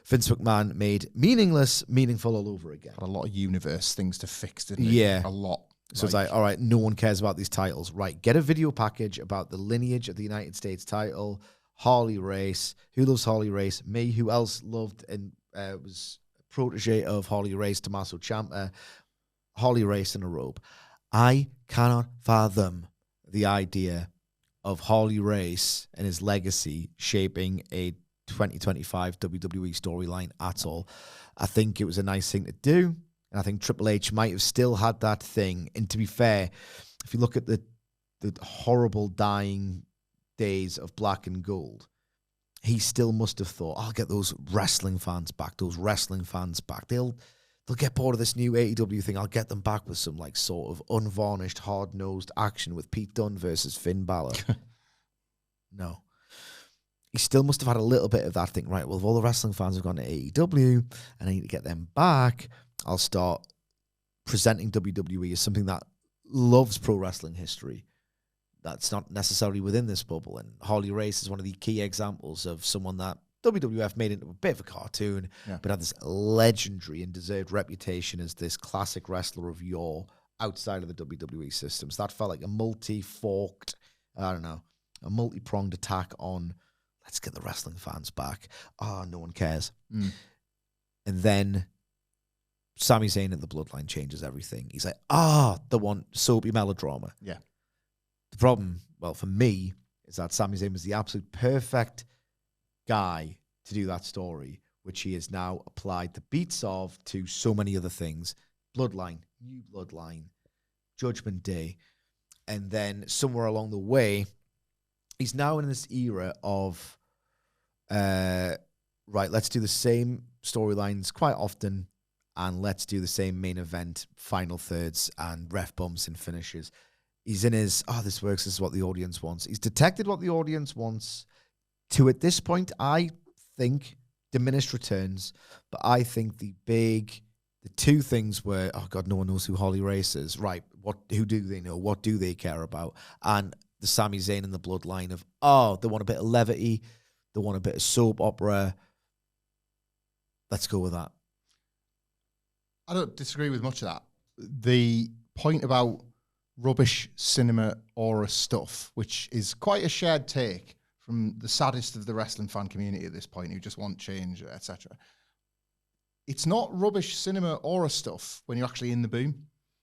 Vince McMahon made meaningful all over again. Had a lot of universe things to fix, didn't it? Yeah. A lot. So it's like, all right, no one cares about these titles. Right, get a video package about the lineage of the United States title, Harley Race. Who loves Harley Race? Me. Who else loved and was a protege of Harley Race? Tommaso Ciampa. Harley Race in a robe. I cannot fathom the idea of Harley Race and his legacy shaping a 2025 WWE storyline at all. I think it was a nice thing to do. And I think Triple H might have still had that thing. And to be fair, if you look at the horrible dying days of Black and Gold, he still must have thought, I'll get those wrestling fans back. They'll get bored of this new AEW thing. I'll get them back with some sort of unvarnished, hard-nosed action with Pete Dunne versus Finn Balor. No. He still must have had a little bit of that thing, right? Well, if all the wrestling fans have gone to AEW and I need to get them back, I'll start presenting WWE as something that loves pro wrestling history. That's not necessarily within this bubble. And Harley Race is one of the key examples of someone that WWF made into a bit of a cartoon, but had this legendary and deserved reputation as this classic wrestler of yore outside of the WWE system. So that felt like a multi-forked I don't know, a multi-pronged attack on, let's get the wrestling fans back. No one cares. And then Sami Zayn and the Bloodline changes everything. He's like, the one soapy melodrama. Yeah. The problem, well, for me, is that Sami Zayn was the absolute perfect guy to do that story, which he has now applied the beats of to so many other things. Bloodline, New Bloodline, Judgment Day. And then somewhere along the way, he's now in this era of, right, let's do the same storylines quite often, and let's do the same main event, final thirds, and ref bumps and finishes. He's in his, this works, this is what the audience wants. He's detected what the audience wants to, at this point, I think, diminished returns. But I think the two things were, no one knows who Holly Race is. Right, who do they know? What do they care about? And the Sami Zayn and the Bloodline of, they want a bit of levity. They want a bit of soap opera. Let's go with that. I don't disagree with much of that. The point about rubbish cinema aura stuff, which is quite a shared take from the saddest of the wrestling fan community at this point, who just want change, etc. It's not rubbish cinema aura stuff when you're actually in the boom.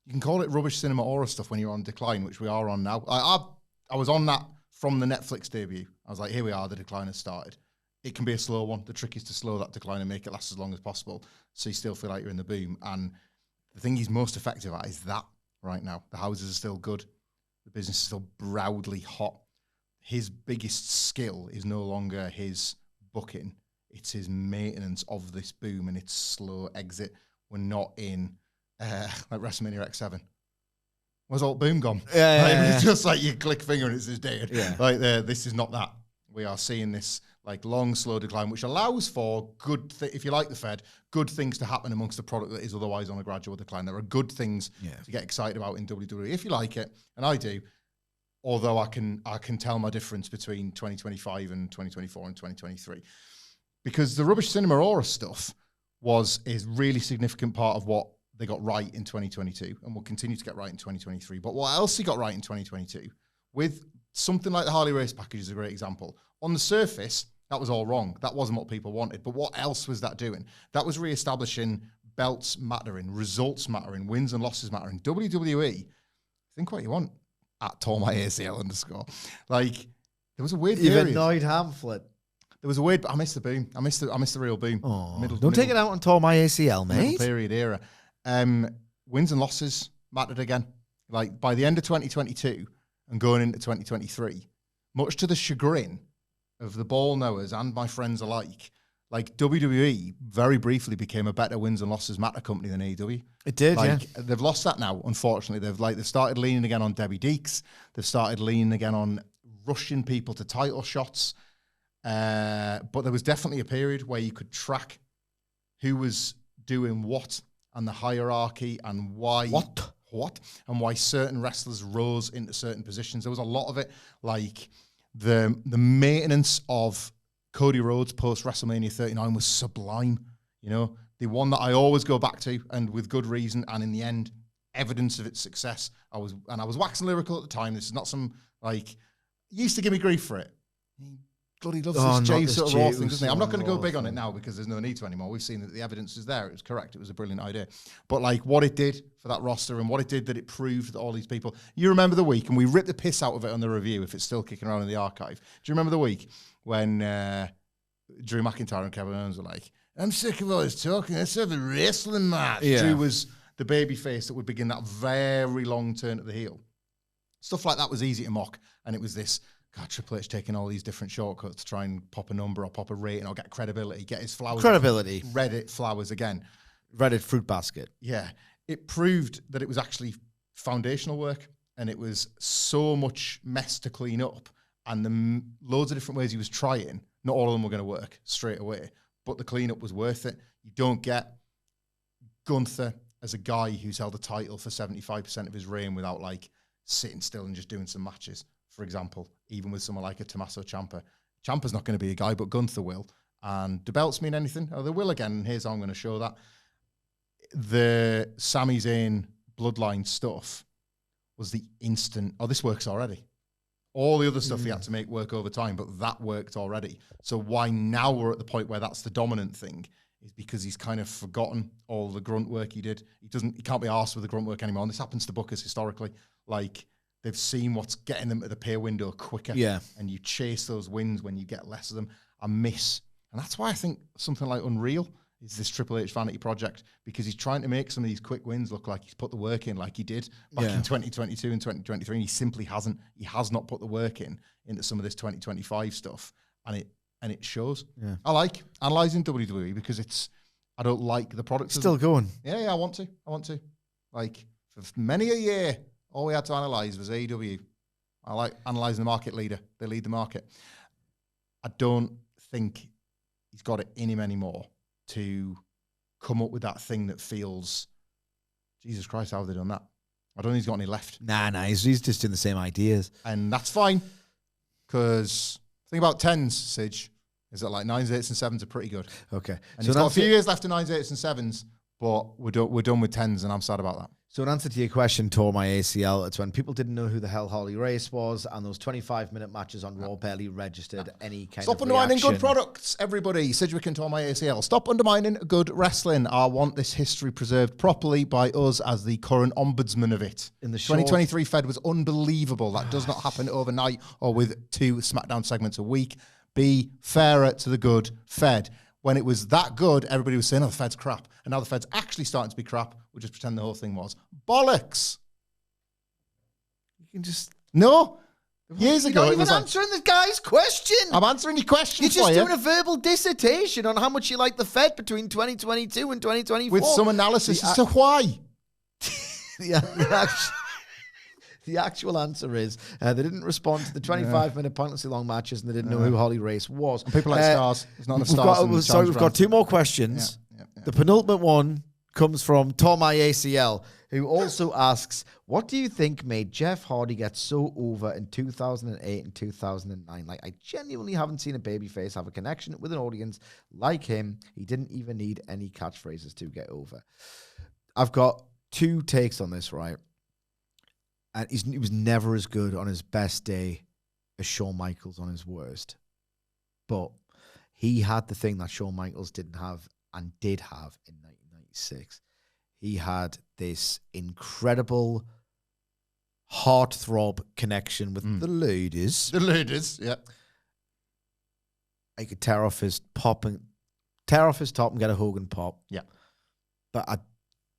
You can call it rubbish cinema aura stuff when you're on decline, which we are on now. I was on that from the Netflix debut. I was like, here we are, the decline has started. It can be a slow one. The trick is to slow that decline and make it last as long as possible so you still feel like you're in the boom. And the thing he's most effective at is that right now. The houses are still good. The business is still proudly hot. His biggest skill is no longer his booking. It's his maintenance of this boom and its slow exit. We're not in like WrestleMania X7. Where's all boom gone? It's just like you click finger and it's just dead. Yeah. Like this is not that. We are seeing this like long, slow decline, which allows for good, if you like the Fed, good things to happen amongst the product that is otherwise on a gradual decline. There are good things to get excited about in WWE if you like it, and I do. Although I can tell my difference between 2025 and 2024 and 2023, because the rubbish cinema aura stuff is really significant part of what they got right in 2022 and will continue to get right in 2023. But what else he got right in 2022 with something like the Harley Race package is a great example. On the surface, that was all wrong. That wasn't what people wanted. But what else was that doing? That was reestablishing belts mattering, results mattering, wins and losses mattering. WWE, think what you want at @ToreMyACL _. Like, there was a weird period. You've annoyed Hamflett. There was a weird, I missed the boom. I missed the real boom. Don't take it out on Tore My ACL, mate. Middle period era. Wins and losses mattered again. Like, by the end of 2022 and going into 2023, much to the chagrin of the ball knowers and my friends alike, like WWE very briefly became a better wins and losses matter company than AEW. It did, They've lost that now, unfortunately. They've started leaning again on Debbie Deeks. They've started leaning again on rushing people to title shots. But there was definitely a period where you could track who was doing what and the hierarchy and why. What? And why certain wrestlers rose into certain positions. There was a lot of it, like the maintenance of Cody Rhodes post WrestleMania 39 was sublime. You know, the one that I always go back to, and with good reason, and in the end, evidence of its success. I was waxing lyrical at the time. This is not some, like, he used to give me grief for it. He bloody loves this Jay sort of raw thing, doesn't he? I'm not going to go big on it now because there's no need to anymore. We've seen that the evidence is there. It was correct. It was a brilliant idea. But like what it did for that roster and what it did that it proved that all these people, you remember the week, and we ripped the piss out of it on the review if it's still kicking around in the archive. Do you remember the week when Drew McIntyre and Kevin Owens were like, I'm sick of all this talking. Let's have a wrestling match. Yeah. Drew was the baby face that would begin that very long turn at the heel. Stuff like that was easy to mock. And it was this, God, Triple H taking all these different shortcuts to try and pop a number or pop a rating or get credibility, get his flowers. Credibility. Reddit flowers again. Reddit fruit basket. Yeah. It proved that it was actually foundational work and it was so much mess to clean up and the loads of different ways he was trying. Not all of them were going to work straight away, but the cleanup was worth it. You don't get Gunther as a guy who's held a title for 75% of his reign without like sitting still and just doing some matches, for example, even with someone like a Tommaso Ciampa. Ciampa's not going to be a guy, but Gunther will. And do belts mean anything? Oh, they will again, and here's how I'm going to show that. The Sami Zayn bloodline stuff was the instant, this works already. All the other stuff he had to make work over time, but that worked already. So why now we're at the point where that's the dominant thing is because he's kind of forgotten all the grunt work he did. He can't be arsed with the grunt work anymore. And this happens to bookers historically. Like, they've seen what's getting them to the pay window quicker. Yeah. And you chase those wins when you get less of them. I miss. And that's why I think something like Unreal is this Triple H vanity project, because he's trying to make some of these quick wins look like he's put the work in like he did back in 2022 and 2023. And he simply hasn't. He has not put the work into some of this 2025 stuff. And it shows. Yeah. I like analysing WWE because I don't like the product. Still going. Yeah, I want to. Like, for many a year, all we had to analyse was AEW. I like analysing the market leader. They lead the market. I don't think he's got it in him anymore to come up with that thing that feels, Jesus Christ, how have they done that? I don't think he's got any left. Nah, he's just doing the same ideas. And that's fine, because the thing about 10s, Sidge, is that like 9s, 8s, and 7s are pretty good. Okay. And so he's got a few years left in 9s, 8s, and 7s, but we're done with 10s, and I'm sad about that. So in answer to your question, tore my ACL, it's when people didn't know who the hell Harley Race was, and those 25-minute matches on Raw barely registered any kind Stop of undermining reaction. good products, everybody. Sidgwick and tore my ACL. Stop undermining good wrestling. I want this history preserved properly by us as the current ombudsman of it. In the 2023 Fed was unbelievable. That does not happen overnight or with 2 SmackDown segments a week. Be fairer to the good Fed. When it was that good, everybody was saying, oh, the Fed's crap. And now the Fed's actually starting to be crap. We'll just pretend the whole thing was. Bollocks. You can just... No. Years ago, You're not it was even answering the guy's question. I'm answering your question. You're just doing a verbal dissertation on how much you like the Fed between 2022 and 2024. With some analysis as to why. The actual answer is they didn't respond to the 25-minute pointlessly long matches, and they didn't know who Holly Race was. And people like stars. There's not enough stars. We've got 2 more questions. Yeah. The penultimate one comes from Tommy ACL, who also asks, what do you think made Jeff Hardy get so over in 2008 and 2009? Like, I genuinely haven't seen a babyface have a connection with an audience like him. He didn't even need any catchphrases to get over. I've got 2 takes on this, right? And he was never as good on his best day as Shawn Michaels on his worst. But he had the thing that Shawn Michaels didn't have and did have in 1996. He had this incredible heartthrob connection with the ladies. The ladies, yeah. I could tear off his top and get a Hogan pop. Yeah. But I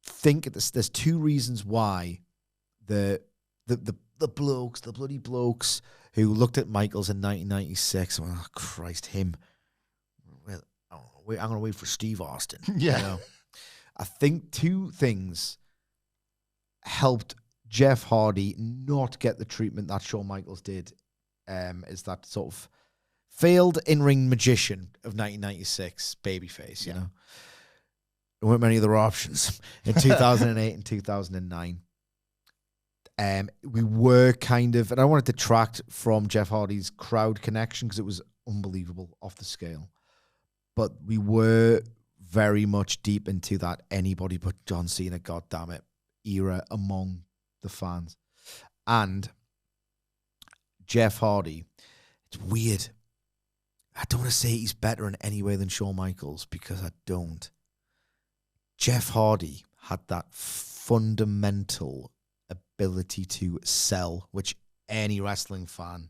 think there's 2 reasons why the bloody blokes who looked at Michaels in 1996 and went, oh, Christ, him. Well, I'm going to wait for Steve Austin. Yeah. You know? I think 2 things helped Jeff Hardy not get the treatment that Shawn Michaels did, is that sort of failed in-ring magician of 1996 babyface, you know. There weren't many other options in 2008 and 2009. We were kind of, and I wanted to detract from Jeff Hardy's crowd connection because it was unbelievable, off the scale. But we were very much deep into that anybody but John Cena, goddammit, era among the fans. And Jeff Hardy, it's weird. I don't want to say he's better in any way than Shawn Michaels because I don't. Jeff Hardy had that fundamental ability to sell, which any wrestling fan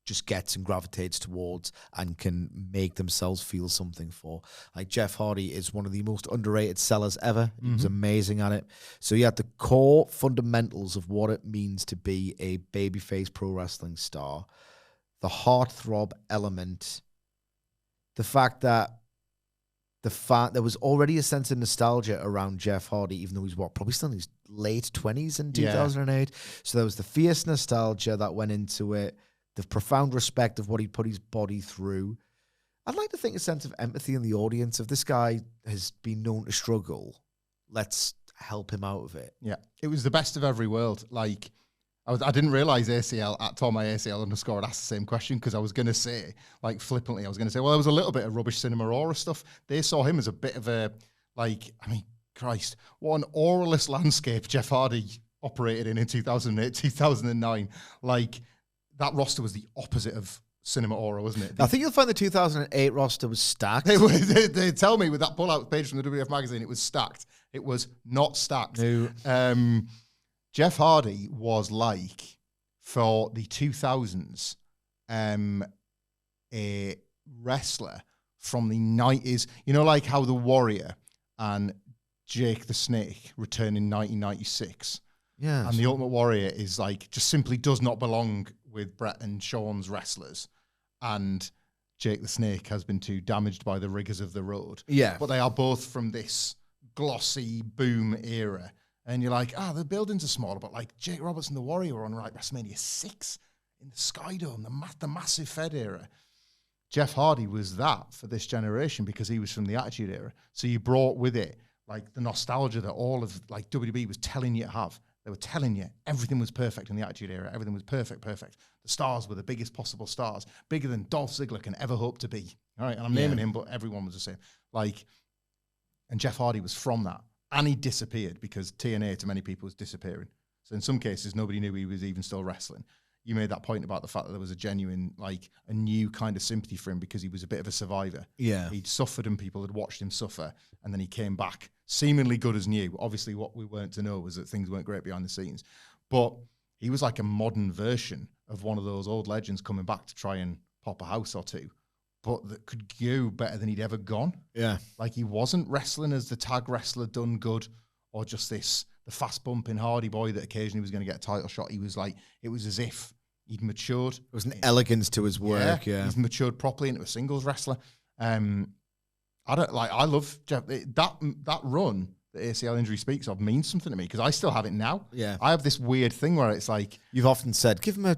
just gets and gravitates towards and can make themselves feel something for. Like, Jeff Hardy is one of the most underrated sellers ever. He was amazing at it. So he had the core fundamentals of what it means to be a babyface pro wrestling star, the heartthrob element, the fact that there was already a sense of nostalgia around Jeff Hardy, even though he's probably still in his late 20s in 2008. So there was the fierce nostalgia that went into it, the profound respect of what he put his body through. I'd like to think a sense of empathy in the audience. If this guy has been known to struggle, let's help him out of it. Yeah, it was the best of every world. Like, I didn't realize ACL at Tom ACL _ asked the same question, because I was going to say, like, flippantly, I was going to say, well, there was a little bit of rubbish Cinema Aura stuff. They saw him as a bit of a, like, I mean, Christ, what an auralist landscape Jeff Hardy operated in 2008, 2009. Like, that roster was the opposite of Cinema Aura, wasn't it? I think you'll find the 2008 roster was stacked. They tell me with that pull-out page from the WWF magazine, it was stacked. It was not stacked. No. Jeff Hardy was like, for the 2000s, a wrestler from the 90s. You know, like how The Warrior and Jake the Snake returned in 1996. Yeah. And the Ultimate Warrior is like, just simply does not belong with Brett and Sean's wrestlers. And Jake the Snake has been too damaged by the rigors of the road. Yeah. But they are both from this glossy boom era. And you're like, the buildings are smaller, but like Jake Roberts and the Warrior were on like WrestleMania 6 in the Skydome, the massive Fed era. Jeff Hardy was that for this generation because he was from the Attitude Era. So you brought with it like the nostalgia that all of like WWE was telling you to have. They were telling you everything was perfect in the Attitude Era. Everything was perfect. The stars were the biggest possible stars, bigger than Dolph Ziggler can ever hope to be. All right, and I'm naming him, but everyone was the same. Like, and Jeff Hardy was from that. And he disappeared because TNA to many people was disappearing. So in some cases, nobody knew he was even still wrestling. You made that point about the fact that there was a genuine, like, a new kind of sympathy for him because he was a bit of a survivor. Yeah. He'd suffered and people had watched him suffer, and then he came back seemingly good as new. Obviously, what we weren't to know was that things weren't great behind the scenes. But he was like a modern version of one of those old legends coming back to try and pop a house or two, but that could go better than he'd ever gone. Yeah. Like, he wasn't wrestling as the tag wrestler done good or just the fast bumping Hardy boy that occasionally was going to get a title shot. He was like, it was as if he'd matured. There was an elegance to his work. Yeah. He's matured properly into a singles wrestler. I love Jeff. That run that ACL injury speaks of means something to me because I still have it now. Yeah. I have this weird thing where it's like, you've often said, give him a,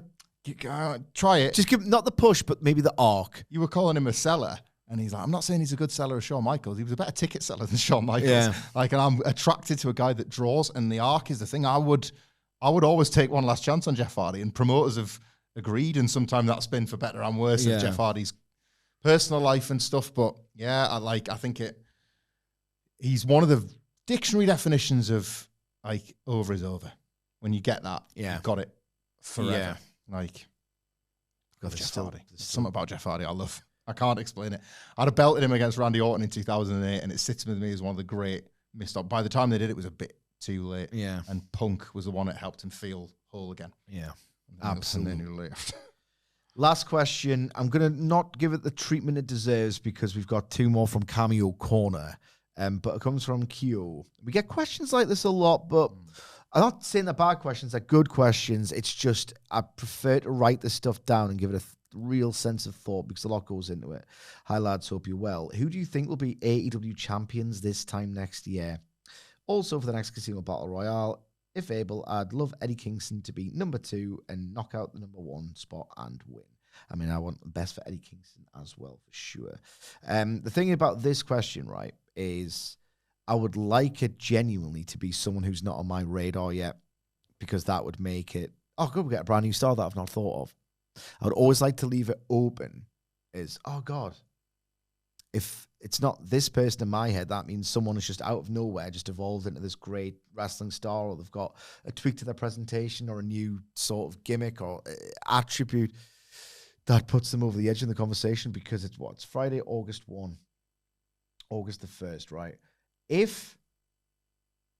try it. just give him not the push, but maybe the arc. You were calling him a seller. And he's like, I'm not saying he's a good seller of Shawn Michaels. He was a better ticket seller than Shawn Michaels. Yeah. Like, and I'm attracted to a guy that draws, and the arc is the thing. I would always take one last chance on Jeff Hardy, and promoters have agreed, and sometimes that's been for better and worse of Jeff Hardy's personal life and stuff. But yeah, I think he's one of the dictionary definitions of like over is over. When you get that, you've got it forever. Yeah. Like, love Jeff still, Hardy. There's something about Jeff Hardy I love. I can't explain it. I'd have belted him against Randy Orton in 2008, and it sits with me as one of the great missed up. By the time they did, it was a bit too late. Yeah. And Punk was the one that helped him feel whole again. Yeah. Absolutely. And then he left. Last question. I'm going to not give it the treatment it deserves because we've got two more from Cameo Corner. But it comes from Kyo. We get questions like this a lot, but I'm not saying they're bad questions. They're good questions. It's just I prefer to write this stuff down and give it a real sense of thought because a lot goes into it. Hi, lads. Hope you're well. Who do you think will be AEW champions this time next year? Also, for the next Casino Battle Royale, if able, I'd love Eddie Kingston to be number 2 and knock out the number 1 spot and win. I mean, I want the best for Eddie Kingston as well, for sure. The thing about this question, right, is I would like it genuinely to be someone who's not on my radar yet because that would make it, oh, good, we get a brand new star that I've not thought of. I would always like to leave it open is, oh, God, if it's not this person in my head, that means someone is just out of nowhere, just evolved into this great wrestling star, or they've got a tweak to their presentation or a new sort of gimmick or attribute that puts them over the edge in the conversation because it's what? It's Friday, August 1, August the 1st, right? If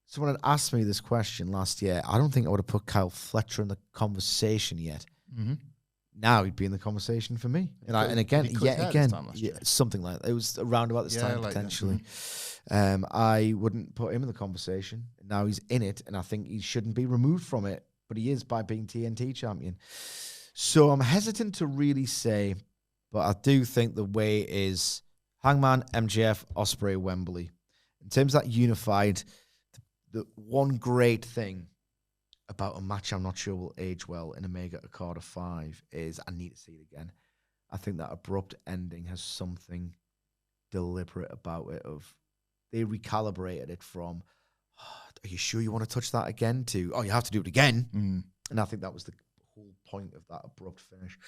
someone had asked me this question last year, I don't think I would have put Kyle Fletcher in the conversation yet. Mm-hmm. Now he'd be in the conversation for me. And again, something like that. It was around about this time, like potentially. I wouldn't put him in the conversation. Now he's in it, and I think he shouldn't be removed from it, but he is by being TNT champion. So I'm hesitant to really say, but I do think the way is Hangman, MJF, Ospreay, Wembley. In terms of that unified, the one great thing about a match I'm not sure will age well in Omega Okada 5 is I need to see it again. I think that abrupt ending has something deliberate about it. Of they recalibrated it from, are you sure you want to touch that again, to, oh, you have to do it again. And I think that was the whole point of that abrupt finish.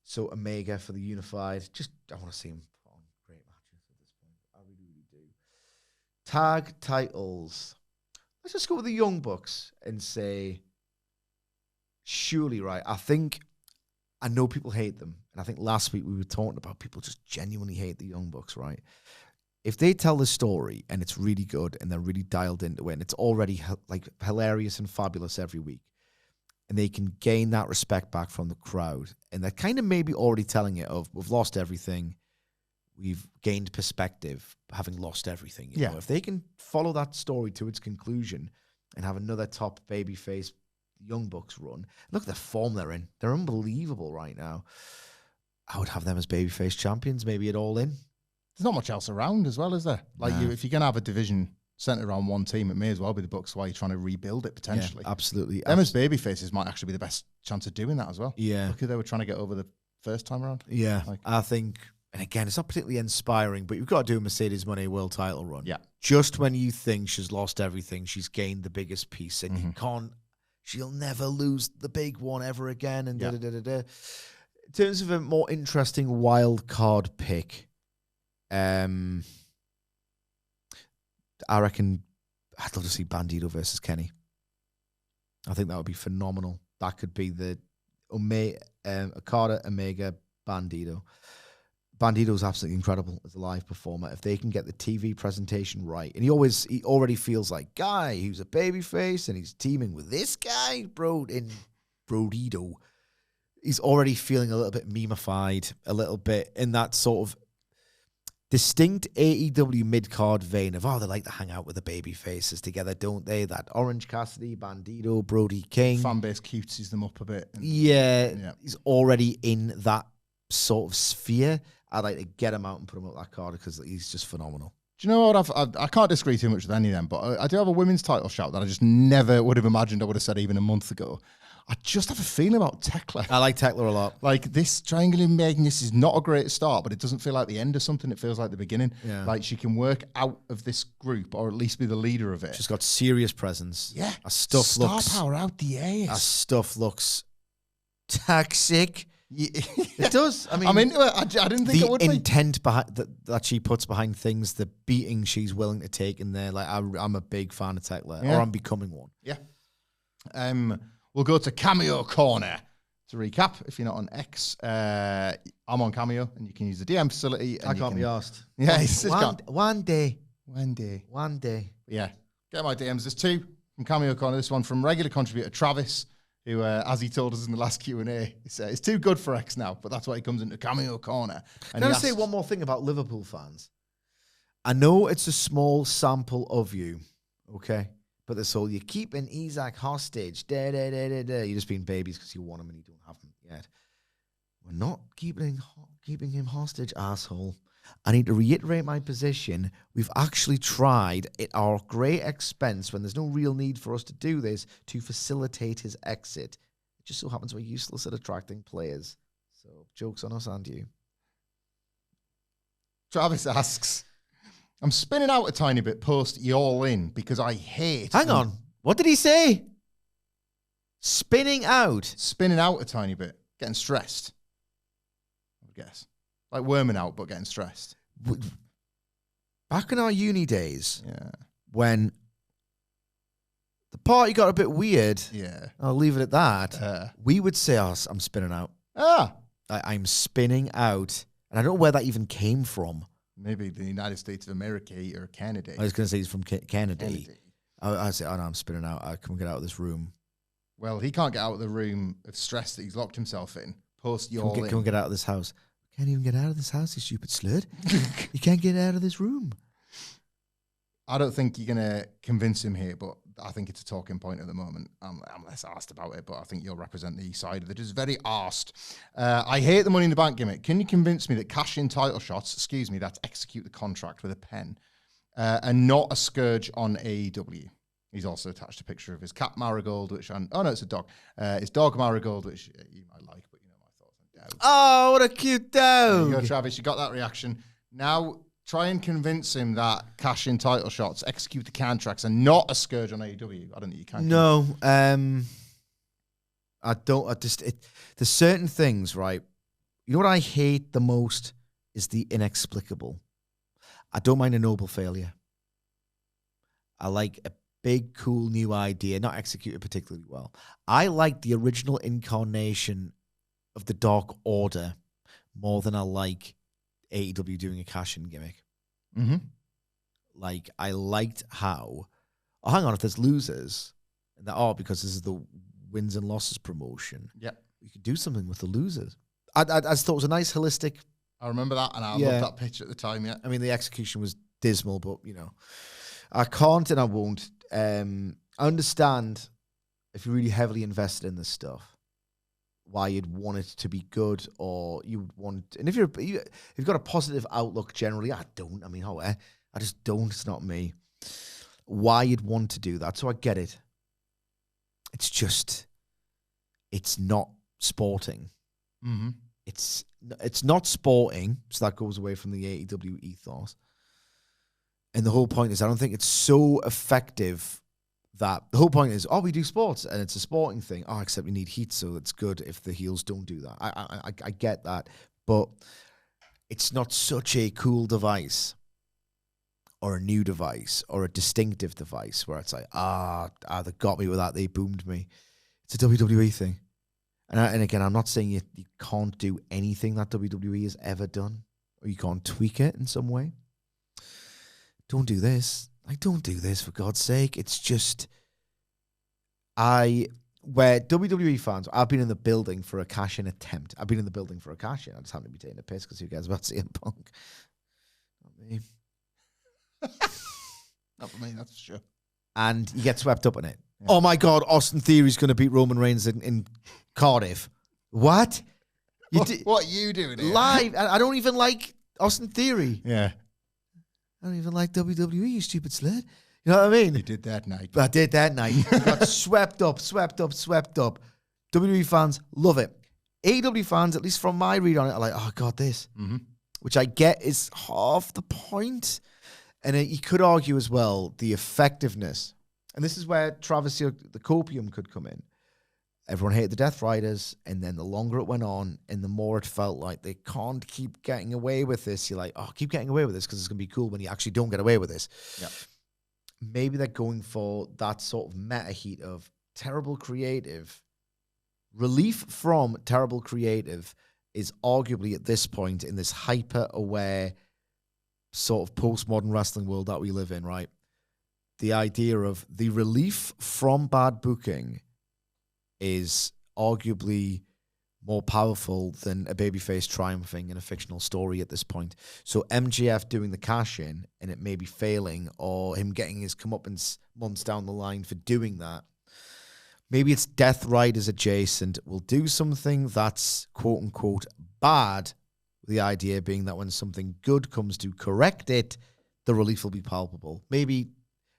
So Omega for the unified, I want to see him put on great matches at this point. I really, really do. Tag titles. Let's just go with the Young Bucks and say, surely, right, I think I know people hate them. And I think last week we were talking about people just genuinely hate the Young Bucks, right? If they tell the story and it's really good and they're really dialed into it and it's already like hilarious and fabulous every week, and they can gain that respect back from the crowd, and they're kind of maybe already telling it of, we've lost everything, we've gained perspective, having lost everything. You know, if they can follow that story to its conclusion and have another top babyface Young Bucks run, look at the form they're in. They're unbelievable right now. I would have them as babyface champions, maybe at All In. There's not much else around as well, is there? Like, if you're going to have a division centered around one team, it may as well be the Bucks while you're trying to rebuild it potentially. Yeah, absolutely. Them as babyfaces might actually be the best chance of doing that as well. Yeah. Look who they were trying to get over the first time around. Yeah. I think, and again, it's not particularly inspiring, but you've got to do a Mercedes Money world title run. Yeah. Just when you think she's lost everything, she's gained the biggest piece, and you can't, she'll never lose the big one ever again, and da-da-da-da-da. In terms of a more interesting wild card pick, I reckon I'd love to see Bandito versus Kenny. I think that would be phenomenal. That could be the Okada, Omega, Bandito. Bandito's absolutely incredible as a live performer. If they can get the TV presentation right, and he already feels like guy who's a babyface and he's teaming with this guy, Brodito. He's already feeling a little bit memeified, a little bit in that sort of distinct AEW mid-card vein of, they like to hang out with the baby faces together, don't they? That Orange Cassidy, Bandito, Brody King. Fan base cutesies them up a bit. Yeah, he's already in that sort of sphere. I'd like to get him out and put him up that card because he's just phenomenal. Do you know what? I can't disagree too much with any of them, but I do have a women's title shout that I just never would have imagined I would have said even a month ago. I just have a feeling about Tekla. I like Tekla a lot. Like, this triangular Magnus is not a great start, but it doesn't feel like the end of something. It feels like the beginning. Yeah. Like, she can work out of this group, or at least be the leader of it. She's got serious presence. Yeah. Her stuff Star power out the ass. Her stuff looks toxic. Yeah. It does. I mean, I'm into it. I didn't think it would the be. intent behind that she puts behind things, the beating she's willing to take in there. Like, I'm a big fan of Tekla, or I'm becoming one. Yeah. We'll go to Cameo Corner. To recap, if you're not on X, I'm on Cameo, and you can use the DM facility. And I can't be asked. Yeah, one day. Yeah, get my DMs. There's two from Cameo Corner. This one from regular contributor Travis, who, as he told us in the last Q&A, he said, it's too good for X now, but that's why he comes into Cameo Corner. And Can I say one more thing about Liverpool fans? I know it's a small sample of you, okay? But that's all. You're keeping Isak hostage. You're just being babies because you want him and you don't have him yet. We're not keeping him hostage, asshole. I need to reiterate my position. We've actually tried at our great expense, when there's no real need for us to do this, to facilitate his exit. It just so happens we're useless at attracting players. So, joke's on us and you. Travis asks, I'm spinning out a tiny bit post All In because I hate... Hang on. What did he say? Spinning out? Spinning out a tiny bit. Getting stressed, I would guess. Like worming out, but getting stressed. Back in our uni days, yeah, when the party got a bit weird, yeah, I'll leave it at that, we would say, I'm spinning out. I'm spinning out. And I don't know where that even came from. Maybe the United States of America or Canada. I was going to say he's from Canada. I say, no, I'm spinning out. Can we get out of this room? Well, he can't get out of the room of stress that he's locked himself in. Post All In. Can we get out of this house? Can't even get out of this house, you stupid slut. You can't get out of this room. I don't think you're going to convince him here, but I think it's a talking point at the moment. I'm less arsed about it, but I think you'll represent the side that is very arsed. I hate the Money in the Bank gimmick. Can you convince me that cash-in title shots, that's execute the contract with a pen, and not a scourge on AEW? He's also attached a picture of his cat Marigold, which it's a dog. His dog Marigold, which you might like, but you know my thoughts on dogs. Oh, what a cute dog! There you go, Travis. You got that reaction. Now try and convince him that cash-in title shots, execute the contracts, and not a scourge on AEW. I don't think you can. No, I don't. There's certain things, right? You know what I hate the most is the inexplicable. I don't mind a noble failure. I like a big, cool new idea, not executed particularly well. I like the original incarnation of the Dark Order more than I like AEW doing a cash-in gimmick. Mm-hmm. Like, I liked how, oh, hang on, if there's losers, and that, because this is the wins and losses promotion, you could do something with the losers. I just thought it was a nice holistic. I remember that, and I loved that pitch at the time, I mean, the execution was dismal, but, I can't and I won't. I understand if you're really heavily invested in this stuff, why you'd want it to be good, or you would want, and if you've got a positive outlook generally, I don't. I mean, I just don't. It's not me. Why you'd want to do that? So I get it. It's just, it's not sporting. Mm-hmm. It's not sporting, so that goes away from the AEW ethos. And the whole point is, I don't think it's so effective that the whole point is, we do sports and it's a sporting thing. Except we need heat, so it's good if the heels don't do that. I get that, but it's not such a cool device or a new device or a distinctive device where it's like, they got me with that, they boomed me. It's a WWE thing. And again, I'm not saying you can't do anything that WWE has ever done, or you can't tweak it in some way. Don't do this. Don't do this, for God's sake. It's just, where WWE fans, I've been in the building for a cash-in attempt. I've been in the building for a cash-in. I just happen to be taking a piss because who cares about CM Punk? Not me. Not for me, that's for sure. And you get swept up in it. Yeah. Oh my God, Austin Theory's going to beat Roman Reigns in Cardiff. What? What are you doing here? Live. I don't even like Austin Theory. Yeah. I don't even like WWE, you stupid slut. You know what I mean? You did that night. I did that night. Got swept up. WWE fans love it. AEW fans, at least from my read on it, are like, oh, God, this. Mm-hmm. Which I get is half the point. And you could argue as well the effectiveness. And this is where Travesty, the copium, could come in. Everyone hated the Death Riders, and then the longer it went on, and the more it felt like they can't keep getting away with this. You're like, keep getting away with this because it's going to be cool when you actually don't get away with this. Yeah. Maybe they're going for that sort of meta heat of terrible creative. Relief from terrible creative is arguably at this point in this hyper-aware sort of postmodern wrestling world that we live in, right? The idea of the relief from bad booking is arguably more powerful than a babyface triumphing in a fictional story at this point. So MJF doing the cash-in and it may be failing, or him getting his comeuppance months down the line for doing that. Maybe it's Death Riders adjacent. We'll do something that's quote-unquote bad, the idea being that when something good comes to correct it, the relief will be palpable. Maybe,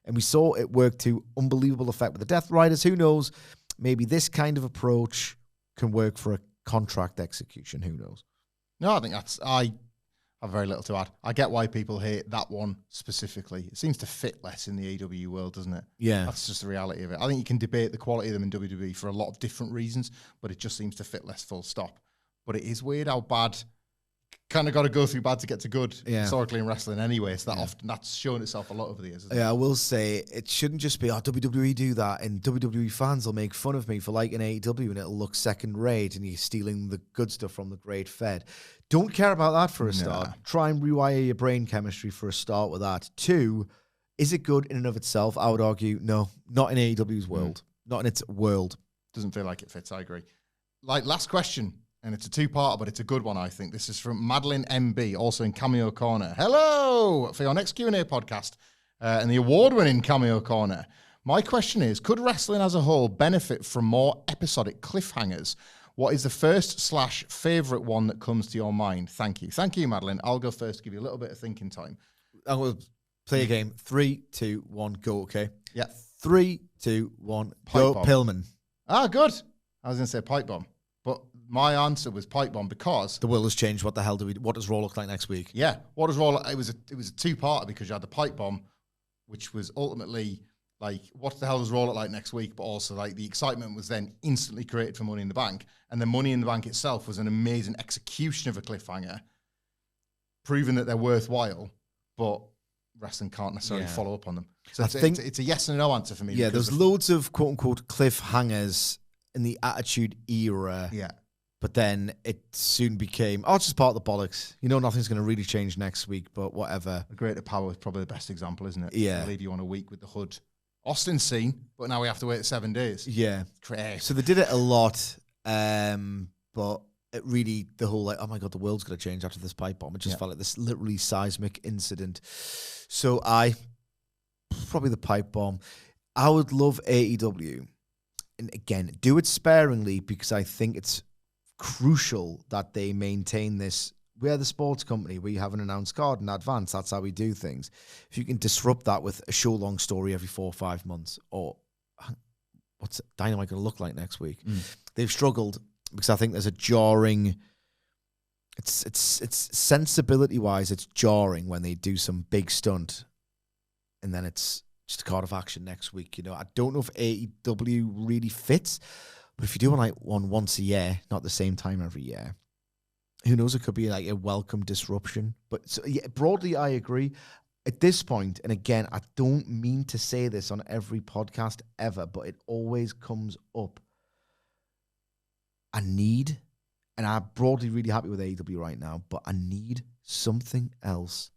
and we saw it work to unbelievable effect with the Death Riders. Who knows? Maybe this kind of approach can work for a contract execution. Who knows? No, I think I have very little to add. I get why people hate that one specifically. It seems to fit less in the AEW world, doesn't it? Yeah. That's just the reality of it. I think you can debate the quality of them in WWE for a lot of different reasons, but it just seems to fit less, full stop. But it is weird how bad, kind of got to go through bad to get to good historically in wrestling anyway. So that often that's shown itself a lot over the years. I will say it shouldn't just be, WWE do that, and WWE fans will make fun of me for liking AEW and it'll look second rate and you're stealing the good stuff from the great Fed. Don't care about that for a start. Try and rewire your brain chemistry for a start with that. 2, is it good in and of itself? I would argue, no, not in AEW's world. Not in its world. Doesn't feel like it fits, I agree. Last question. And it's a 2-parter, but it's a good one, I think. This is from Madeline MB, also in Cameo Corner. Hello! For your next Q&A podcast and the award-winning Cameo Corner. My question is, could wrestling as a whole benefit from more episodic cliffhangers? What is the first/favourite one that comes to your mind? Thank you. Thank you, Madeline. I'll go first to give you a little bit of thinking time. I will play a game. 3, 2, 1, go, okay? Yeah. 3, 2, 1, go, Pillman. Ah, good. I was going to say pipe bomb. But my answer was pipe bomb because the world has changed. What the hell what does Raw look like next week? Yeah, what does Raw look? It was a 2-parter because you had the pipe bomb, which was ultimately like, what the hell does Raw look like next week? But also like the excitement was then instantly created for Money in the Bank, and the Money in the Bank itself was an amazing execution of a cliffhanger, proving that they're worthwhile, but wrestling can't necessarily follow up on them. So I think it's a yes and a no answer for me. Yeah, there's loads of quote unquote cliffhangers in the Attitude Era. Yeah. But then it soon became, it's just part of the bollocks. Nothing's going to really change next week, but whatever. The Greater Power is probably the best example, isn't it? Yeah. They leave you on a week with the hood. Austin's seen, but now we have to wait 7 days. Yeah. Crazy. So they did it a lot, but it really, the whole oh my God, the world's going to change after this pipe bomb. It just felt like this literally seismic incident. So probably the pipe bomb. I would love AEW. And again, do it sparingly because I think it's crucial that they maintain this. We're the sports company. We have an announced card in advance. That's how we do things. If you can disrupt that with a show-long story every 4 or 5 months, or what's Dynamite going to look like next week? They've struggled because I think there's a jarring. It's sensibility-wise, it's jarring when they do some big stunt, and then it's just a card of action next week. I don't know if AEW really fits. But if you do one once a year, not the same time every year, who knows? It could be like a welcome disruption. But broadly, I agree. At this point, and again, I don't mean to say this on every podcast ever, but it always comes up. I need, and I'm broadly really happy with AEW right now, but I need something else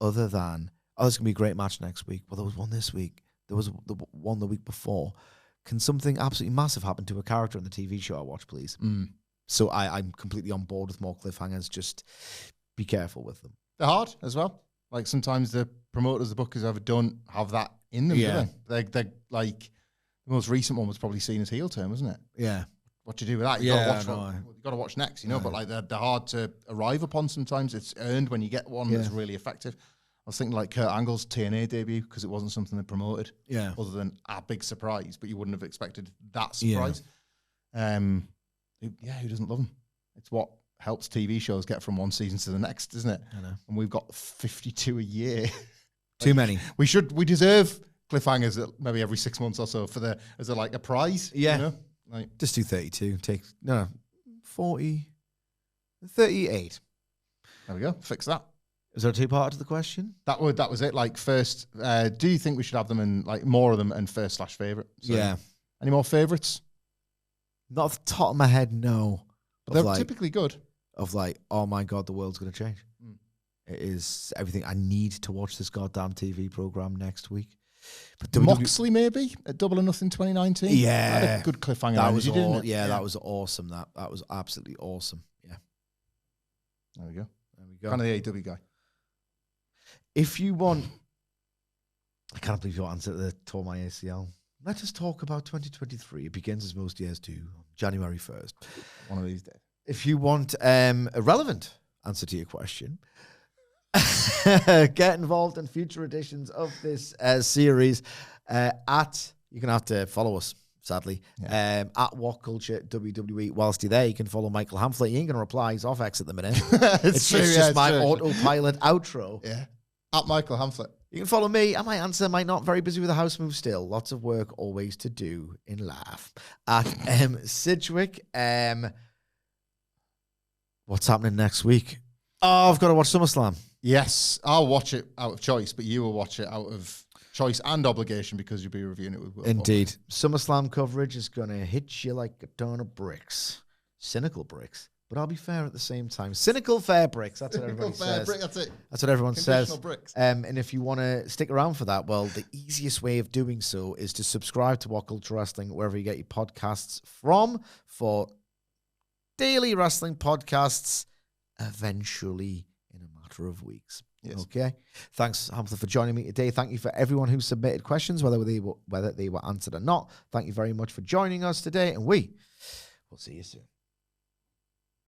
other than, there's going to be a great match next week. Well, there was one this week. There was the one the week before. Can something absolutely massive happen to a character in the TV show I watch, please? So I'm completely on board with more cliffhangers. Just be careful with them. They're hard as well. Like sometimes the promoters, the bookers ever don't have that in them, do they? They're like, the most recent one was probably seen as heel turn, wasn't it? Yeah. What do you do with that? You got to watch next, But like they're hard to arrive upon sometimes. It's earned when you get one that's really effective. I was thinking like Kurt Angle's TNA debut because it wasn't something they promoted, other than a big surprise, but you wouldn't have expected that surprise. Who doesn't love them? It's what helps TV shows get from one season to the next, isn't it? I know. And we've got 52 a year. Too many. We deserve cliffhangers maybe every 6 months or so as a prize. Yeah. Just do 32. 40, 38. There we go. Fix that. Is there a two-part to the question? That was it. Like first, do you think we should have them in like more of them and first/favorite? So, any more favorites? Not off the top of my head, no. But they're typically good. Of like, oh my God, the world's going to change. It is everything. I need to watch this goddamn TV program next week. But Moxley maybe at Double or Nothing 2019. Yeah, that had a good cliffhanger. That was didn't it? Yeah, that was awesome. That was absolutely awesome. Yeah. There we go. Kind of the AEW guy. If you want, I can't believe you answered the tore my ACL. Let us talk about 2023. It begins as most years do, January 1st. One of these days. If you want a relevant answer to your question, get involved in future editions of this series you're going to have to follow us, sadly, at WhatCulture WWE. Whilst you're there, you can follow Michael Hamflett. He ain't going to reply. He's off X at the minute. It's just my autopilot outro. Yeah. At Michael Hamflett. You can follow me. I might answer, might not. Very busy with the house move still. Lots of work always to do in life. At Sidgwick. What's happening next week? Oh, I've got to watch SummerSlam. Yes, I'll watch it out of choice, but you will watch it out of choice and obligation because you'll be reviewing it with Will. Indeed. SummerSlam coverage is going to hit you like a ton of bricks. Cynical bricks. But I'll be fair at the same time. Cynical fair bricks. That's what everybody says. That's it. That's what everyone says. Bricks. And if you want to stick around for that, well, the easiest way of doing so is to subscribe to WhatCulture Wrestling wherever you get your podcasts from for daily wrestling podcasts eventually in a matter of weeks. Yes. Okay. Thanks, Hamflett, for joining me today. Thank you for everyone who submitted questions, whether they were answered or not. Thank you very much for joining us today, and we will see you soon.